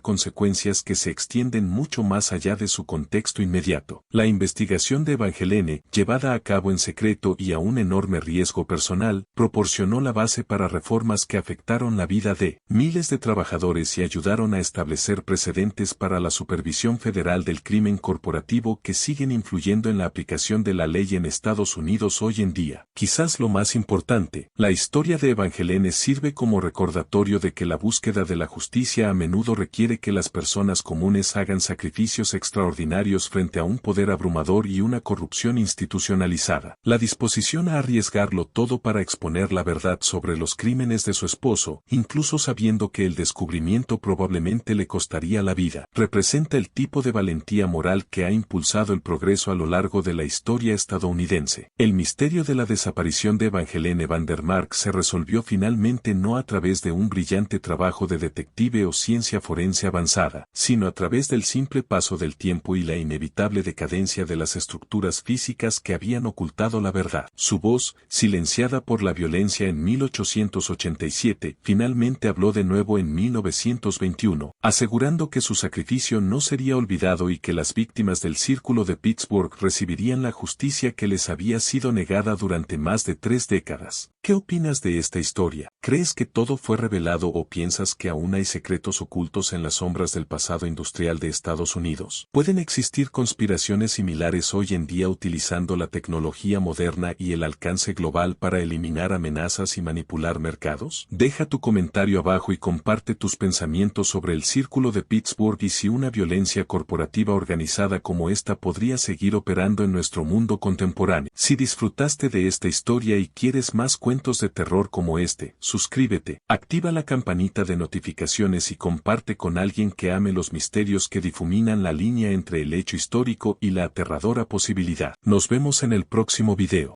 consecuencias que se extienden mucho más allá de su contexto inmediato. La investigación de Evangeline, llevada a cabo en secreto y a un enorme riesgo personal, proporcionó la base para reformas que afectaron la vida de miles de trabajadores y ayudaron a establecer precedentes para la supervisión federal del crimen corporativo que siguen influyendo en la aplicación de la ley en Estados Unidos hoy en día. Quizás lo más importante, la historia de Evangeline sirve como recordatorio de que la búsqueda de la justicia a menudo requiere que las personas comunes hagan sacrificios extraordinarios frente a un poder abrumador y una corrupción institucionalizada. La disposición a arriesgarlo todo para exponer la verdad sobre los crímenes de su esposo, incluso sabiendo que el descubrimiento probablemente le costaría la vida, representa el tipo de valentía moral que ha impulsado el progreso a lo largo de la historia estadounidense. El misterio de la desaparición de Evangeline Vandermark se resolvió finalmente no a través de un brillante trabajo de detective o ciencia forense avanzada, sino a través del simple paso del tiempo y la inevitable decadencia de las estructuras físicas que habían ocultado la verdad. Su voz, silenciada por la violencia en 1887, finalmente habló de nuevo en 1921, asegurando que su sacrificio juicio no sería olvidado y que las víctimas del Círculo de Pittsburgh recibirían la justicia que les había sido negada durante más de 3 décadas. ¿Qué opinas de esta historia? ¿Crees que todo fue revelado o piensas que aún hay secretos ocultos en las sombras del pasado industrial de Estados Unidos? ¿Pueden existir conspiraciones similares hoy en día utilizando la tecnología moderna y el alcance global para eliminar amenazas y manipular mercados? Deja tu comentario abajo y comparte tus pensamientos sobre el Círculo de Pittsburgh y si una violencia corporativa organizada como esta podría seguir operando en nuestro mundo contemporáneo. Si disfrutaste de esta historia y quieres más cuentos de terror como este, suscríbete, activa la campanita de notificaciones y comparte con alguien que ame los misterios que difuminan la línea entre el hecho histórico y la aterradora posibilidad. Nos vemos en el próximo video.